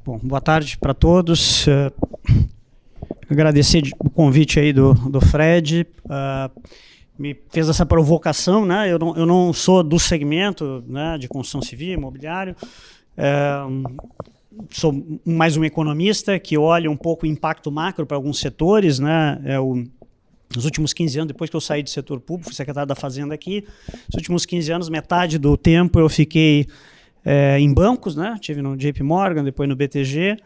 Bom, boa tarde para todos. Agradecer o convite aí do Fred. Me fez essa provocação, né? Eu não sou do segmento, né, de construção civil, imobiliário. Sou mais um economista que olha um pouco o impacto macro para alguns setores, né? Nos últimos 15 anos, depois que eu saí do setor público, fui secretário da Fazenda aqui, nos últimos 15 anos, metade do tempo eu fiquei em bancos, né? Tive no JP Morgan, depois no BTG,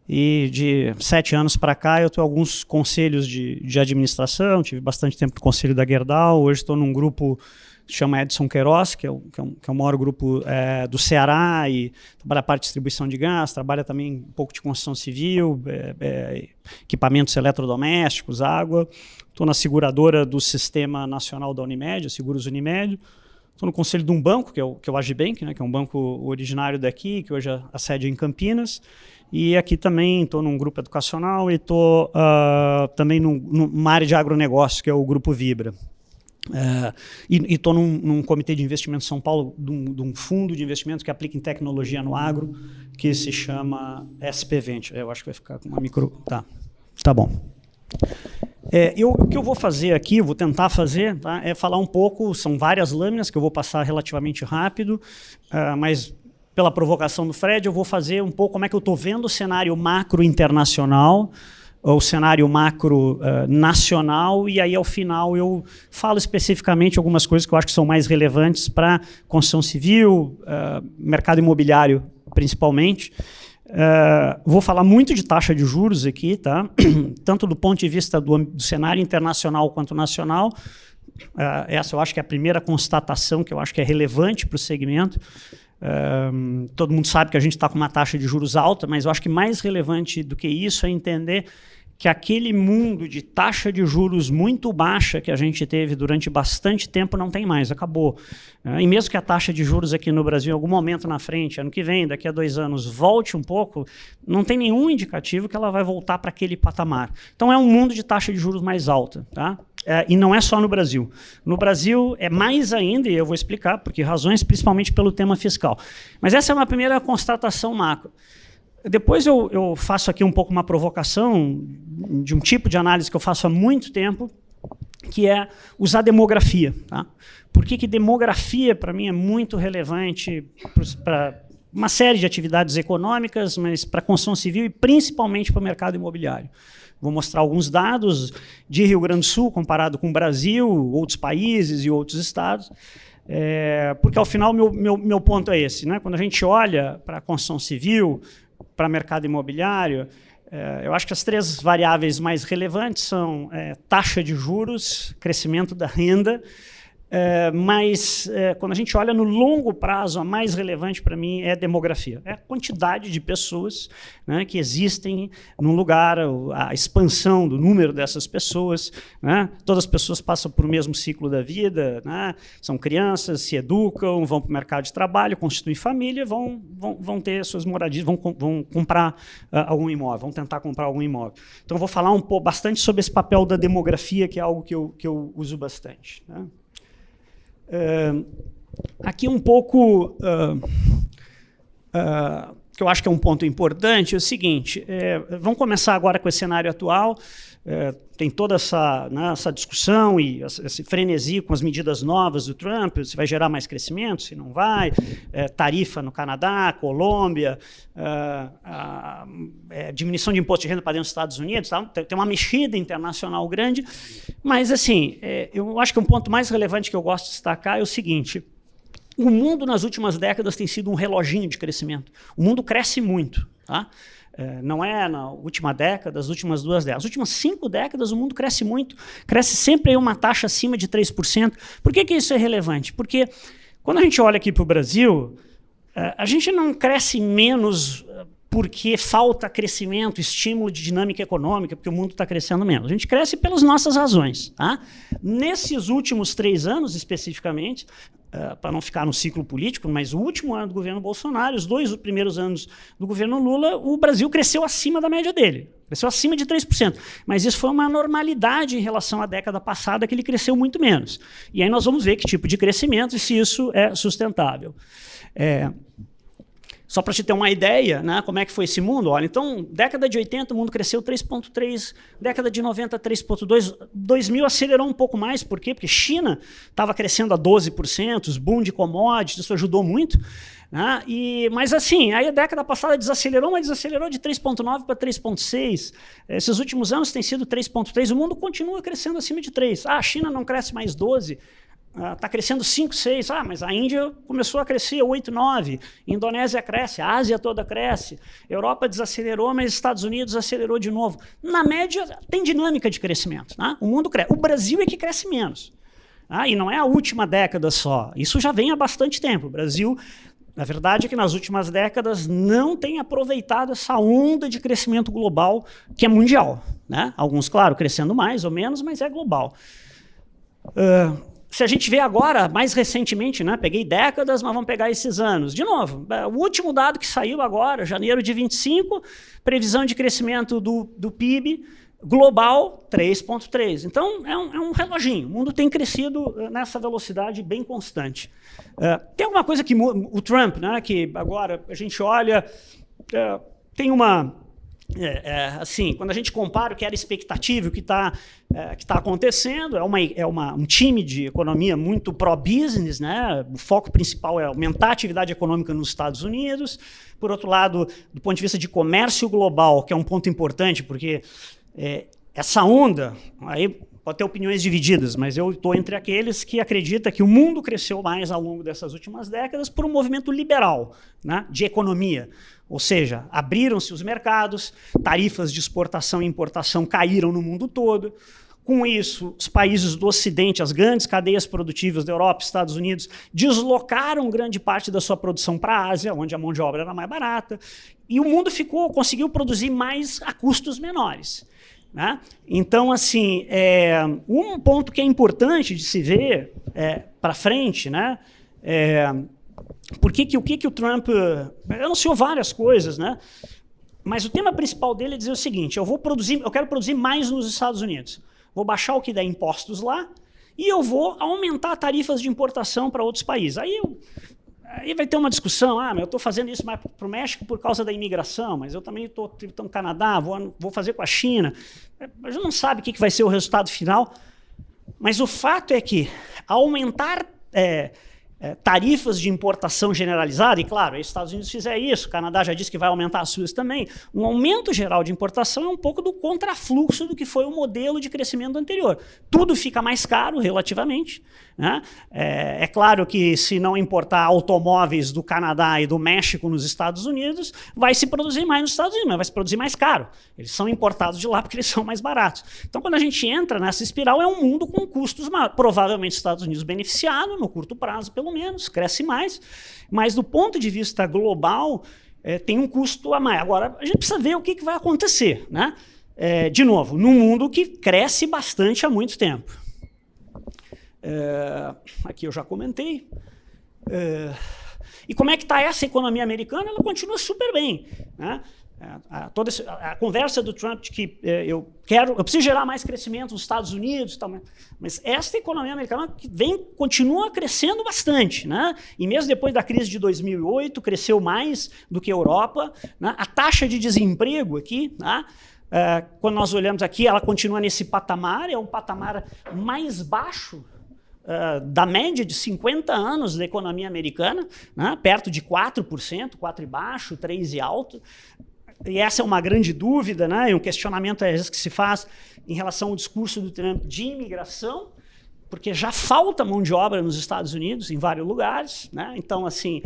e de 7 anos para cá eu tenho alguns conselhos de administração, tive bastante tempo no conselho da Gerdau, hoje estou num grupo que se chama Edson Queiroz, que é o maior grupo do Ceará, e trabalha a parte de distribuição de gás, trabalha também um pouco de construção civil, equipamentos eletrodomésticos, água. Estou na seguradora do Sistema Nacional da Unimed, Seguros Unimed. Estou no conselho de um banco, que é o Agibank, né, que é um banco originário daqui, que hoje a sede é em Campinas. E aqui também estou num grupo educacional e estou também numa área de agronegócio, que é o Grupo Vibra. E estou num comitê de investimento em São Paulo, de um fundo de investimento que aplica em tecnologia no agro, que se chama SP Venture. Eu acho que vai ficar com uma micro... Tá bom. O que eu vou fazer aqui, vou tentar fazer, tá, é falar um pouco, são várias lâminas que eu vou passar relativamente rápido, mas pela provocação do Fred, eu vou fazer um pouco como é que eu estou vendo o cenário macro internacional, o cenário macro nacional, e aí ao final eu falo especificamente algumas coisas que eu acho que são mais relevantes para construção civil, mercado imobiliário principalmente. Vou falar muito de taxa de juros aqui, tá? Tanto do ponto de vista do cenário internacional quanto nacional. Essa eu acho que é a primeira constatação que eu acho que é relevante para o segmento. Todo mundo sabe que a gente está com uma taxa de juros alta, mas eu acho que mais relevante do que isso é entender que aquele mundo de taxa de juros muito baixa que a gente teve durante bastante tempo não tem mais, acabou. E mesmo que a taxa de juros aqui no Brasil, em algum momento na frente, ano que vem, daqui a 2 anos, volte um pouco, não tem nenhum indicativo que ela vai voltar para aquele patamar. Então é um mundo de taxa de juros mais alta, tá? E não é só no Brasil. No Brasil é mais ainda, e eu vou explicar, porque razões principalmente pelo tema fiscal. Mas essa é uma primeira constatação macro. Depois eu faço aqui um pouco uma provocação de um tipo de análise que eu faço há muito tempo, que é usar demografia. Tá? Por que demografia, para mim, é muito relevante para uma série de atividades econômicas, mas para a construção civil e principalmente para o mercado imobiliário. Vou mostrar alguns dados de Rio Grande do Sul, comparado com o Brasil, outros países e outros estados, porque, ao final, meu ponto é esse. Né? Quando a gente olha para a construção civil, para mercado imobiliário, eu acho que as 3 variáveis mais relevantes são taxa de juros, crescimento da renda, mas quando a gente olha no longo prazo, a mais relevante para mim é a demografia. É a quantidade de pessoas, né, que existem num lugar, a expansão do número dessas pessoas. Né? Todas as pessoas passam por o mesmo ciclo da vida, né? São crianças, se educam, vão para o mercado de trabalho, constituem família, vão ter suas moradias, vão comprar algum imóvel, vão tentar comprar algum imóvel. Então, eu vou falar bastante sobre esse papel da demografia, que é algo que eu uso bastante. Né? Aqui um pouco, que eu acho que é um ponto importante, é o seguinte, vamos começar agora com esse cenário atual, tem toda essa discussão e esse frenesi com as medidas novas do Trump, se vai gerar mais crescimento, se não vai, tarifa no Canadá, Colômbia, diminuição de imposto de renda para dentro dos Estados Unidos, tá? Tem uma mexida internacional grande, mas assim, eu acho que um ponto mais relevante que eu gosto de destacar é o seguinte: o mundo nas últimas décadas tem sido um reloginho de crescimento. O mundo cresce muito, tá? Não é na última década, as últimas 2 décadas. As últimas 5 décadas o mundo cresce muito, cresce sempre em uma taxa acima de 3%. Por que isso é relevante? Porque quando a gente olha aqui para o Brasil, a gente não cresce menos porque falta crescimento, estímulo de dinâmica econômica, porque o mundo está crescendo menos. A gente cresce pelas nossas razões. Tá? Nesses últimos 3 anos, especificamente, para não ficar no ciclo político, mas o último ano do governo Bolsonaro, os 2 primeiros anos do governo Lula, o Brasil cresceu acima da média dele, cresceu acima de 3%. Mas isso foi uma normalidade em relação à década passada, que ele cresceu muito menos. E aí nós vamos ver que tipo de crescimento e se isso é sustentável. Só para te ter uma ideia, né, como é que foi esse mundo, olha, então, década de 80 o mundo cresceu 3,3, década de 90 3,2, 2000 acelerou um pouco mais, por quê? Porque China estava crescendo a 12%, os boom de commodities, isso ajudou muito, né? Mas assim, aí a década passada desacelerou, mas desacelerou de 3,9 para 3,6, esses últimos anos tem sido 3,3, o mundo continua crescendo acima de 3, a China não cresce mais 12, está crescendo 5, 6, mas a Índia começou a crescer 8, 9, Indonésia cresce, a Ásia toda cresce, Europa desacelerou, mas Estados Unidos acelerou de novo. Na média, tem dinâmica de crescimento, né? O mundo cresce. O Brasil é que cresce menos. E não é a última década só, isso já vem há bastante tempo. O Brasil, na verdade, é que nas últimas décadas não tem aproveitado essa onda de crescimento global que é mundial, né? Alguns, claro, crescendo mais ou menos, mas é global. Se a gente vê agora, mais recentemente, né, peguei décadas, mas vamos pegar esses anos. De novo, o último dado que saiu agora, janeiro de 25, previsão de crescimento do PIB global, 3,3. Então, é um reloginho. O mundo tem crescido nessa velocidade bem constante. Tem alguma coisa que o Trump, né, que agora a gente olha, tem uma... assim, quando a gente compara o que era expectativa, o que está acontecendo, um time de economia muito pró-business, né? O foco principal é aumentar a atividade econômica nos Estados Unidos. Por outro lado, do ponto de vista de comércio global, que é um ponto importante, porque essa onda, aí pode ter opiniões divididas, mas eu estou entre aqueles que acreditam que o mundo cresceu mais ao longo dessas últimas décadas por um movimento liberal, né, de economia. Ou seja, abriram-se os mercados, tarifas de exportação e importação caíram no mundo todo. Com isso, os países do Ocidente, as grandes cadeias produtivas da Europa e Estados Unidos, deslocaram grande parte da sua produção para a Ásia, onde a mão de obra era mais barata, e o mundo conseguiu produzir mais a custos menores, né? Então, assim, um ponto que é importante de se ver para frente, né? O que o Trump... anunciou várias coisas, né? Mas o tema principal dele é dizer o seguinte: eu quero produzir mais nos Estados Unidos. Vou baixar o que der impostos lá e eu vou aumentar tarifas de importação para outros países. Aí vai ter uma discussão, eu estou fazendo isso mais para o México por causa da imigração, mas eu também estou no Canadá, vou fazer com a China. A gente não sabe o que vai ser o resultado final, mas o fato é que aumentar tarifas de importação generalizada, e claro, os Estados Unidos fizer isso, o Canadá já disse que vai aumentar as suas também, um aumento geral de importação é um pouco do contrafluxo do que foi o modelo de crescimento anterior. Tudo fica mais caro relativamente, né? É claro que se não importar automóveis do Canadá e do México nos Estados Unidos, vai se produzir mais nos Estados Unidos, mas vai se produzir mais caro. Eles são importados de lá porque eles são mais baratos. Então, quando a gente entra nessa espiral, é um mundo com custos maiores. Provavelmente os Estados Unidos beneficiado, no curto prazo, pelo menos, cresce mais, mas do ponto de vista global, tem um custo a mais. Agora, a gente precisa ver o que vai acontecer, né? De novo, num mundo que cresce bastante há muito tempo. Aqui eu já comentei. E como é que está essa economia americana? Ela continua super bem, né? Toda a conversa do Trump de que eu preciso gerar mais crescimento nos Estados Unidos, mas esta economia americana que continua crescendo bastante, né? E mesmo depois da crise de 2008, cresceu mais do que a Europa, né? A taxa de desemprego aqui, né? Quando nós olhamos aqui, ela continua nesse patamar, é um patamar mais baixo da média de 50 anos da economia americana, né? Perto de 4%, 4 e baixo, 3 e alto. E essa é uma grande dúvida, né? E um questionamento às vezes que se faz em relação ao discurso do Trump de imigração, porque já falta mão de obra nos Estados Unidos, em vários lugares, né? Então, assim,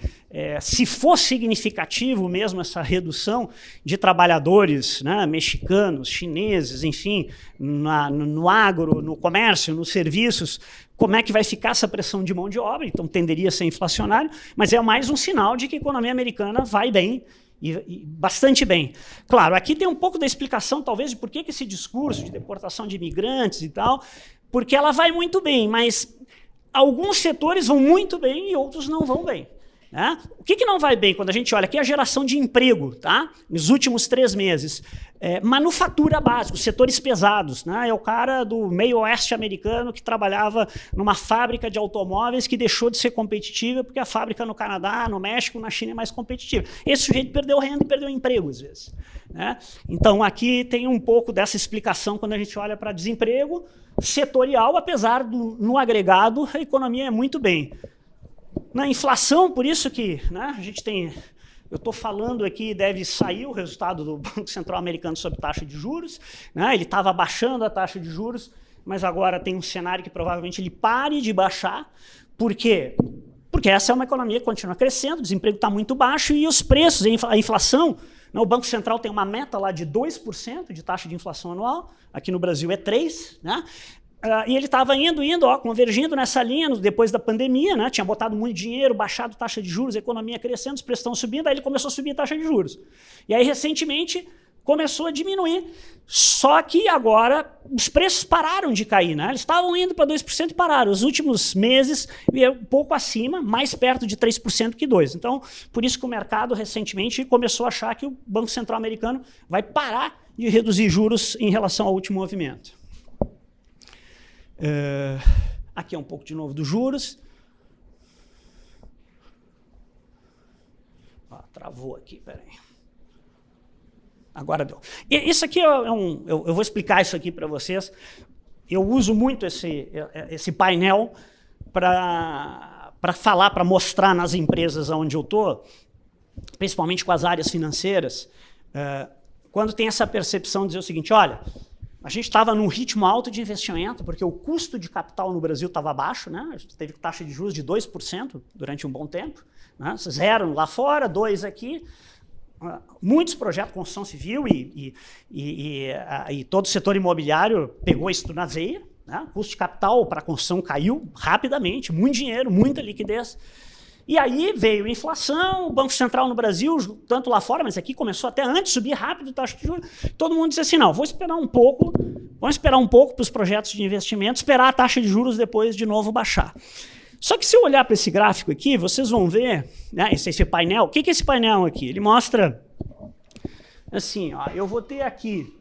se for significativo mesmo essa redução de trabalhadores, né, mexicanos, chineses, enfim, no agro, no comércio, nos serviços, como é que vai ficar essa pressão de mão de obra? Então, tenderia a ser inflacionário, mas é mais um sinal de que a economia americana vai bem, e bastante bem. Claro, aqui tem um pouco da explicação, talvez, de por que esse discurso de deportação de imigrantes e tal, porque ela vai muito bem, mas alguns setores vão muito bem e outros não vão bem. Né? O que não vai bem quando a gente olha aqui é a geração de emprego, tá? Nos últimos 3 meses. Manufatura básica, os setores pesados. Né? É o cara do meio oeste americano que trabalhava numa fábrica de automóveis que deixou de ser competitiva porque a fábrica no Canadá, no México, na China é mais competitiva. Esse sujeito perdeu renda e perdeu emprego, às vezes. Né? Então, aqui tem um pouco dessa explicação quando a gente olha para desemprego setorial, apesar no agregado, a economia é muito bem. Na inflação, por isso que, né, a gente tem... Eu estou falando aqui, deve sair o resultado do Banco Central Americano sobre taxa de juros. Né, ele estava baixando a taxa de juros, mas agora tem um cenário que provavelmente ele pare de baixar. Por quê? Porque essa é uma economia que continua crescendo, o desemprego está muito baixo e os preços, a inflação... O Banco Central tem uma meta lá de 2% de taxa de inflação anual, aqui no Brasil é 3%, né? E ele estava indo, convergindo nessa linha depois da pandemia, né? Tinha botado muito dinheiro, baixado taxa de juros, a economia crescendo, os preços estão subindo, aí ele começou a subir a taxa de juros. E aí, recentemente, começou a diminuir, só que agora os preços pararam de cair, né? Eles estavam indo para 2% e pararam. Os últimos meses, um pouco acima, mais perto de 3% que 2%. Então, por isso que o mercado recentemente começou a achar que o Banco Central americano vai parar de reduzir juros em relação ao último movimento. Aqui é um pouco de novo dos juros. Travou aqui, peraí. Agora deu. Isso aqui eu vou explicar isso aqui para vocês. Eu uso muito esse painel para falar, para mostrar nas empresas onde eu estou, principalmente com as áreas financeiras, quando tem essa percepção de dizer o seguinte, olha, a gente estava num ritmo alto de investimento, porque o custo de capital no Brasil estava baixo, né? A gente teve taxa de juros de 2% durante um bom tempo, né? 0 lá fora, 2% aqui. Muitos projetos de construção civil e todo o setor imobiliário pegou isso na veia. Né? O custo de capital para a construção caiu rapidamente, muito dinheiro, muita liquidez. E aí veio a inflação, o Banco Central no Brasil, tanto lá fora, mas aqui começou até antes, subir rápido a taxa de juros. Todo mundo disse assim, não, vamos esperar um pouco para os projetos de investimento, esperar a taxa de juros depois de novo baixar. Só que se eu olhar para esse gráfico aqui, vocês vão ver, né, esse painel, o que é esse painel aqui? Ele mostra, assim, ó, eu vou ter aqui,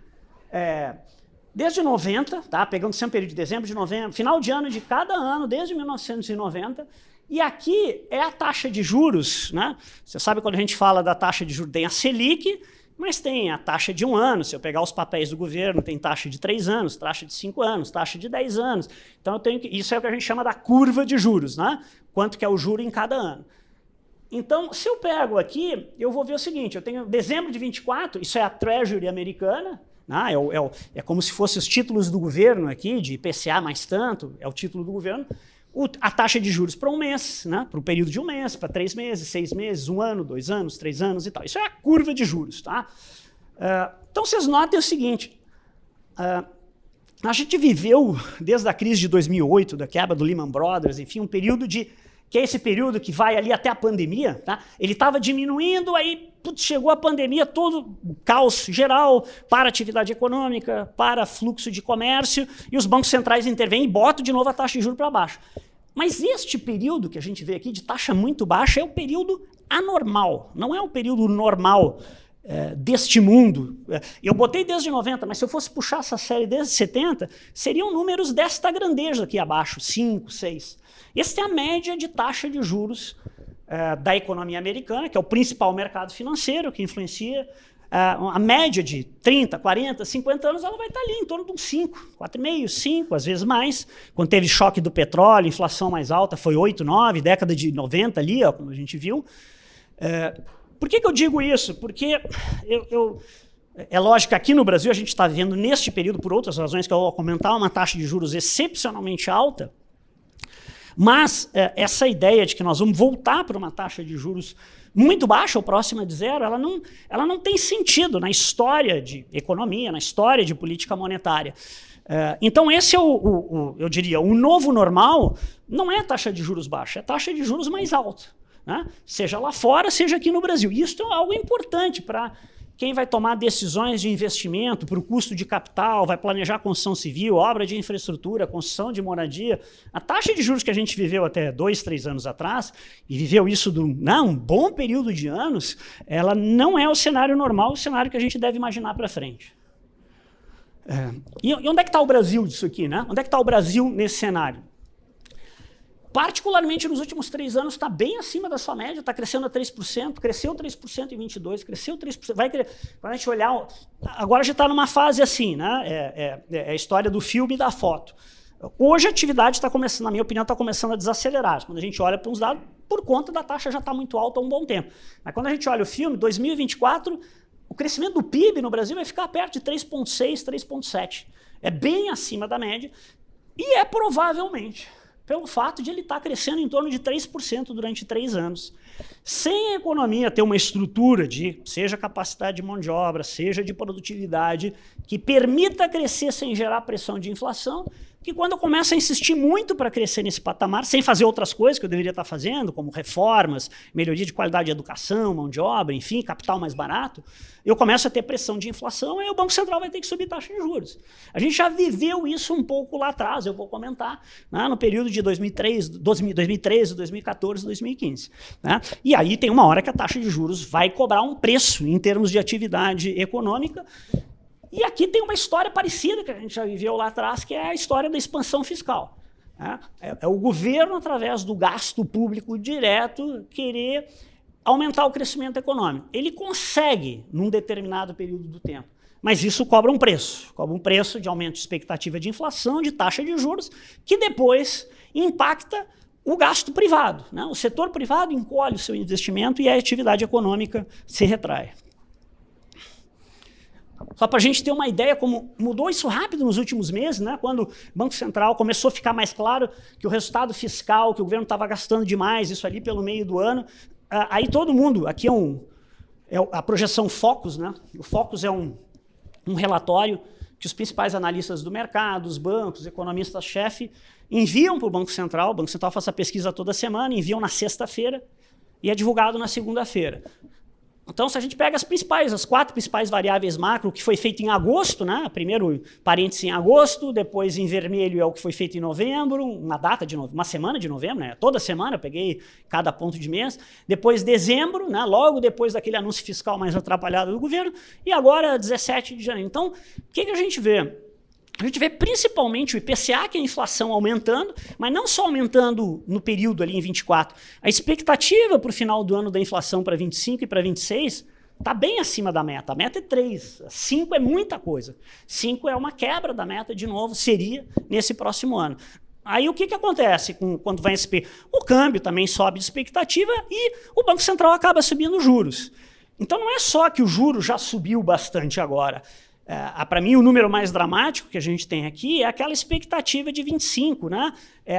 desde 90, tá, pegando sempre o período de dezembro de novembro, final de ano de cada ano, desde 1990, e aqui é a taxa de juros, né? Você sabe quando a gente fala da taxa de juros, tem a Selic, mas tem a taxa de 1 ano, se eu pegar os papéis do governo, tem taxa de 3 anos, taxa de 5 anos, taxa de 10 anos. Então, isso é o que a gente chama da curva de juros, né? Quanto que é o juro em cada ano. Então, se eu pego aqui, eu vou ver o seguinte, eu tenho dezembro de 24, isso é a Treasury americana, né? É como se fossem os títulos do governo aqui, de IPCA mais tanto, é o título do governo, a taxa de juros para um mês, né? Para um período de 1 mês, para 3 meses, 6 meses, 1 ano, 2 anos, 3 anos e tal. Isso é a curva de juros. Tá? Então, vocês notem o seguinte, a gente viveu, desde a crise de 2008, da quebra do Lehman Brothers, enfim, um período que é esse período que vai ali até a pandemia, tá? Ele estava diminuindo, aí chegou a pandemia, todo o caos geral para a atividade econômica, para fluxo de comércio, e os bancos centrais intervêm e botam de novo a taxa de juros para baixo. Mas este período que a gente vê aqui de taxa muito baixa é o período anormal, não é o período normal deste mundo. Eu botei desde 90, mas se eu fosse puxar essa série desde 70, seriam números desta grandeza aqui abaixo, 5, 6. Essa é a média de taxa de juros da economia americana, que é o principal mercado financeiro que influencia. A média de 30, 40, 50 anos, ela vai estar ali em torno de uns 5, 4,5, 5, às vezes mais. Quando teve choque do petróleo, inflação mais alta, foi 8, 9, década de 90 ali, ó, como a gente viu. Por que eu digo isso? Porque é lógico que aqui no Brasil a gente está vivendo neste período, por outras razões que eu vou comentar, uma taxa de juros excepcionalmente alta, mas essa ideia de que nós vamos voltar para uma taxa de juros muito baixa ou próxima de zero, ela não tem sentido na história de economia, na história de política monetária. Então esse é eu diria, o novo normal não é a taxa de juros baixa, é a taxa de juros mais alta, né? Seja lá fora, seja aqui no Brasil. E isso é algo importante para quem vai tomar decisões de investimento para o custo de capital, vai planejar construção civil, obra de infraestrutura, construção de moradia. A taxa de juros que a gente viveu até 2, 3 anos atrás, e viveu isso um bom período de anos, ela não é o cenário normal, o cenário que a gente deve imaginar para frente. E onde é que está o Brasil disso aqui, né? Onde é que está o Brasil nesse cenário? Particularmente nos últimos 3 anos, está bem acima da sua média, está crescendo a 3%, cresceu 3% em 22, cresceu 3%, quando a gente olhar, agora já está numa fase assim, né? É a história do filme e da foto. Hoje a atividade está começando, na minha opinião, está começando a desacelerar. Quando a gente olha para uns dados, por conta da taxa já está muito alta há um bom tempo. Mas quando a gente olha o filme, 2024, o crescimento do PIB no Brasil vai ficar perto de 3,6, 3,7. É bem acima da média e é provavelmente pelo fato de ele estar crescendo em torno de 3% durante 3 anos. Sem a economia ter uma estrutura de, seja capacidade de mão de obra, seja de produtividade, que permita crescer sem gerar pressão de inflação, que quando eu começo a insistir muito para crescer nesse patamar, sem fazer outras coisas que eu deveria estar fazendo, como reformas, melhoria de qualidade de educação, mão de obra, enfim, capital mais barato, eu começo a ter pressão de inflação e o Banco Central vai ter que subir taxa de juros. A gente já viveu isso um pouco lá atrás, eu vou comentar, né, no período de 2013, 2014, 2015. Né? E aí tem uma hora que a taxa de juros vai cobrar um preço em termos de atividade econômica. E aqui tem uma história parecida que a gente já viveu lá atrás, que é a história da expansão fiscal. Né? É o governo, através do gasto público direto, querer aumentar o crescimento econômico. Ele consegue num determinado período do tempo, mas isso cobra um preço de aumento de expectativa de inflação, de taxa de juros, que depois impacta o gasto privado. Né? O setor privado encolhe o seu investimento e a atividade econômica se retrai. Só para a gente ter uma ideia como mudou isso rápido nos últimos meses, né? Quando o Banco Central começou a ficar mais claro que o resultado fiscal, que o governo estava gastando demais, isso ali pelo meio do ano, aí todo mundo, aqui é a projeção Focus, né? O Focus é um relatório que os principais analistas do mercado, os bancos, os economistas-chefe, enviam para o Banco Central faz a pesquisa toda semana, enviam na sexta-feira e é divulgado na segunda-feira. Então, se a gente pega as 4 principais variáveis macro, que foi feito em agosto, né? Primeiro parêntese em agosto, depois em vermelho é o que foi feito em novembro, uma semana de novembro, né? Toda semana eu peguei cada ponto de mês, depois dezembro, né? Logo depois daquele anúncio fiscal mais atrapalhado do governo, e agora 17 de janeiro. Então, o que a gente vê? A gente vê principalmente o IPCA, que é a inflação, aumentando, mas não só aumentando no período ali em 24. A expectativa para o final do ano da inflação para 25 e para 26 está bem acima da meta. A meta é 3, 5 é muita coisa. 5 é uma quebra da meta, de novo, seria nesse próximo ano. Aí o que acontece quando vai esse período? O câmbio também sobe de expectativa e o Banco Central acaba subindo os juros. Então não é só que o juro já subiu bastante agora. Para mim, o número mais dramático que a gente tem aqui é aquela expectativa de 25. Né?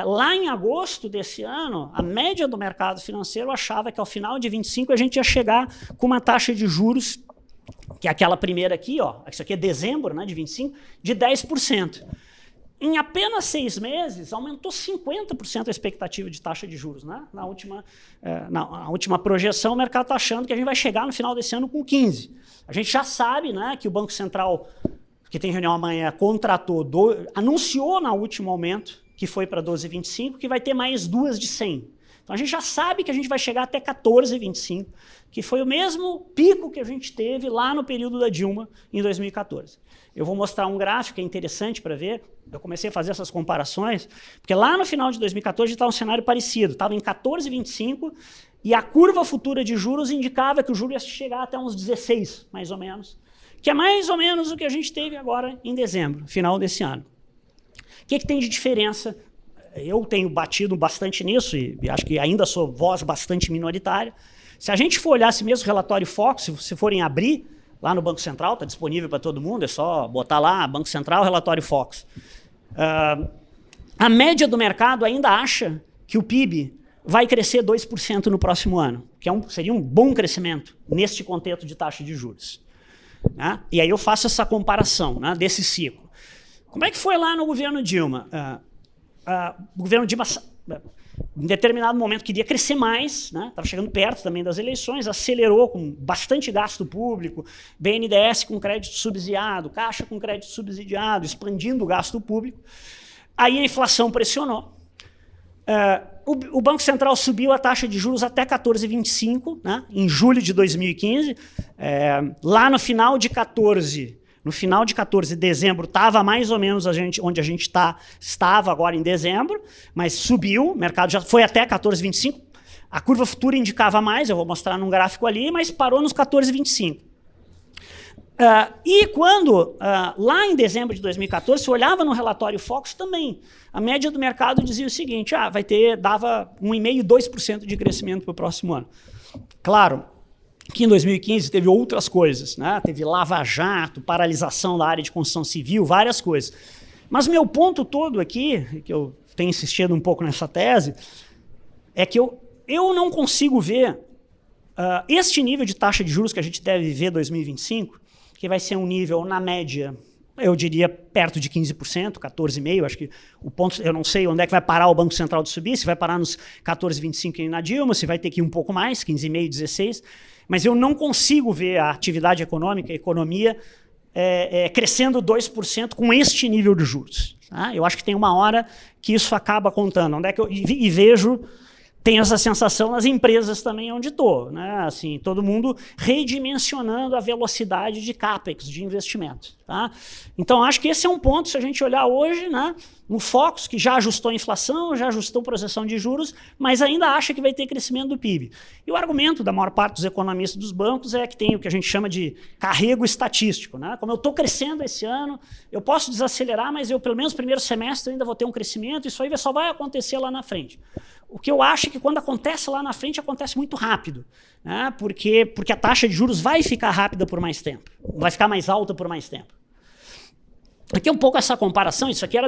Lá em agosto desse ano, a média do mercado financeiro achava que ao final de 25 a gente ia chegar com uma taxa de juros, que é aquela primeira aqui, ó, isso aqui é dezembro, né, de 25, de 10%. Em apenas 6 meses, aumentou 50% a expectativa de taxa de juros. Né? Na última projeção, o mercado está achando que a gente vai chegar no final desse ano com 15%. A gente já sabe, né, que o Banco Central, que tem reunião amanhã, anunciou no último aumento, que foi para 12,25, que vai ter mais 2 de 100. Então a gente já sabe que a gente vai chegar até 14,25, que foi o mesmo pico que a gente teve lá no período da Dilma, em 2014. Eu vou mostrar um gráfico que é interessante para ver. Eu comecei a fazer essas comparações, porque lá no final de 2014 estava um cenário parecido, estava em 14,25 e a curva futura de juros indicava que o juro ia chegar até uns 16, mais ou menos, que é mais ou menos o que a gente teve agora em dezembro, final desse ano. O que tem de diferença? Eu tenho batido bastante nisso e acho que ainda sou voz bastante minoritária. Se a gente for olhar esse mesmo relatório Focus, se forem abrir lá no Banco Central, está disponível para todo mundo, é só botar lá, Banco Central, relatório Focus. A média do mercado ainda acha que o PIB vai crescer 2% no próximo ano, que seria um bom crescimento neste contexto de taxa de juros. Né? E aí eu faço essa comparação, né, desse ciclo. Como é que foi lá no governo Dilma? O governo Dilma em determinado momento queria crescer mais, né? Estava chegando perto também das eleições, acelerou com bastante gasto público, BNDES com crédito subsidiado, Caixa com crédito subsidiado, expandindo o gasto público. Aí a inflação pressionou. O Banco Central subiu a taxa de juros até 14,25, né, em julho de 2015. Lá no final de 14, dezembro, estava mais ou menos onde a gente estava agora em dezembro, mas subiu, o mercado já foi até 14,25. A curva futura indicava mais, eu vou mostrar num gráfico ali, mas parou nos 14,25. E quando, lá em dezembro de 2014, se olhava no relatório Focus também, a média do mercado dizia o seguinte, dava 1,5%, 2% de crescimento para o próximo ano. Claro que em 2015 teve outras coisas, né? Teve Lava-Jato, paralisação da área de construção civil, várias coisas. Mas meu ponto todo aqui, que eu tenho insistido um pouco nessa tese, é que eu não consigo ver este nível de taxa de juros que a gente deve viver em 2025, que vai ser um nível, na média, eu diria, perto de 15%, 14,5%. Acho que o ponto, eu não sei onde é que vai parar o Banco Central de subir, se vai parar nos 14,25% na Dilma, se vai ter que ir um pouco mais, 15,5%, 16%. Mas eu não consigo ver a atividade econômica, a economia, crescendo 2% com este nível de juros. Tá? Eu acho que tem uma hora que isso acaba contando. Onde é que e vejo... Tenho essa sensação nas empresas também onde estou, né? Assim, todo mundo redimensionando a velocidade de CAPEX, de investimento. Tá? Então, acho que esse é um ponto, se a gente olhar hoje, né, no Focus, que já ajustou a inflação, já ajustou a projeção de juros, mas ainda acha que vai ter crescimento do PIB. E o argumento da maior parte dos economistas dos bancos é que tem o que a gente chama de carrego estatístico. Né? Como eu estou crescendo esse ano, eu posso desacelerar, mas eu, pelo menos no primeiro semestre, ainda vou ter um crescimento, isso aí só vai acontecer lá na frente. O que eu acho é que quando acontece lá na frente, acontece muito rápido, né? Porque a taxa de juros vai ficar rápida por mais tempo, vai ficar mais alta por mais tempo. Aqui é um pouco essa comparação, isso aqui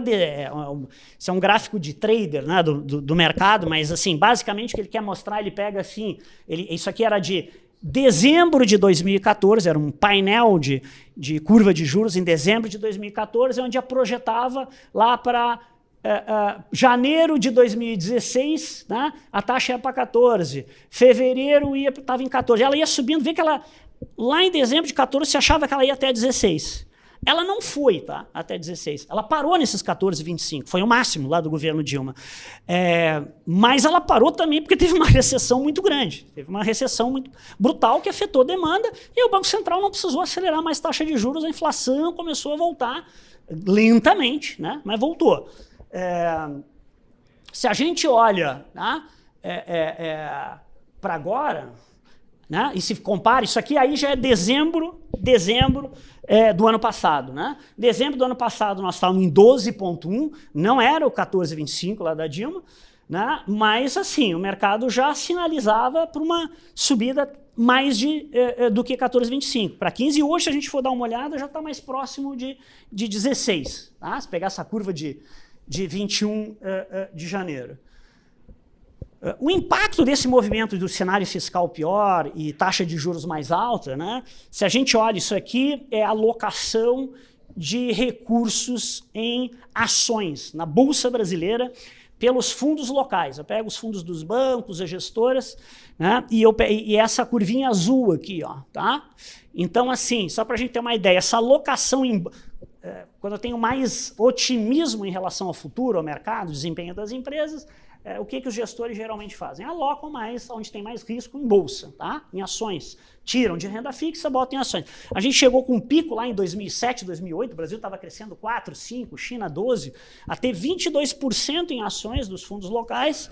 isso é um gráfico de trader, né, do mercado, mas assim, basicamente o que ele quer mostrar, ele pega assim, isso aqui era de dezembro de 2014, era um painel de curva de juros em dezembro de 2014, onde projetava lá para janeiro de 2016, né, a taxa ia para 14, fevereiro estava em 14, ela ia subindo, vê que ela, lá em dezembro de 14, se achava que ela ia até 16. Ela não foi, tá, até 16. Ela parou nesses 14,25. Foi o máximo lá do governo Dilma. Mas ela parou também porque teve uma recessão muito grande. Teve uma recessão muito brutal que afetou a demanda e o Banco Central não precisou acelerar mais taxa de juros. A inflação começou a voltar lentamente, né, mas voltou. Se a gente olha, tá, para agora, né, e se compara, isso aqui aí já é dezembro do ano passado. Né? Dezembro do ano passado nós estávamos em 12,1, não era o 14,25 lá da Dilma, né? Mas assim, o mercado já sinalizava para uma subida mais do que 14,25. Para 15, hoje, se a gente for dar uma olhada, já está mais próximo de 16. Tá? Se pegar essa curva de 21 de janeiro. O impacto desse movimento do cenário fiscal pior e taxa de juros mais alta, né? Se a gente olha isso aqui, é a alocação de recursos em ações na Bolsa Brasileira pelos fundos locais. Eu pego os fundos dos bancos, as gestoras, né? E essa curvinha azul aqui, ó, tá? Então, assim, só para a gente ter uma ideia, essa alocação quando eu tenho mais otimismo em relação ao futuro, ao mercado, desempenho das empresas, o que os gestores geralmente fazem? Alocam mais onde tem mais risco em bolsa, tá? Em ações. Tiram de renda fixa, botam em ações. A gente chegou com um pico lá em 2007, 2008, o Brasil estava crescendo 4%, 5%, China 12%, a ter 22% em ações dos fundos locais.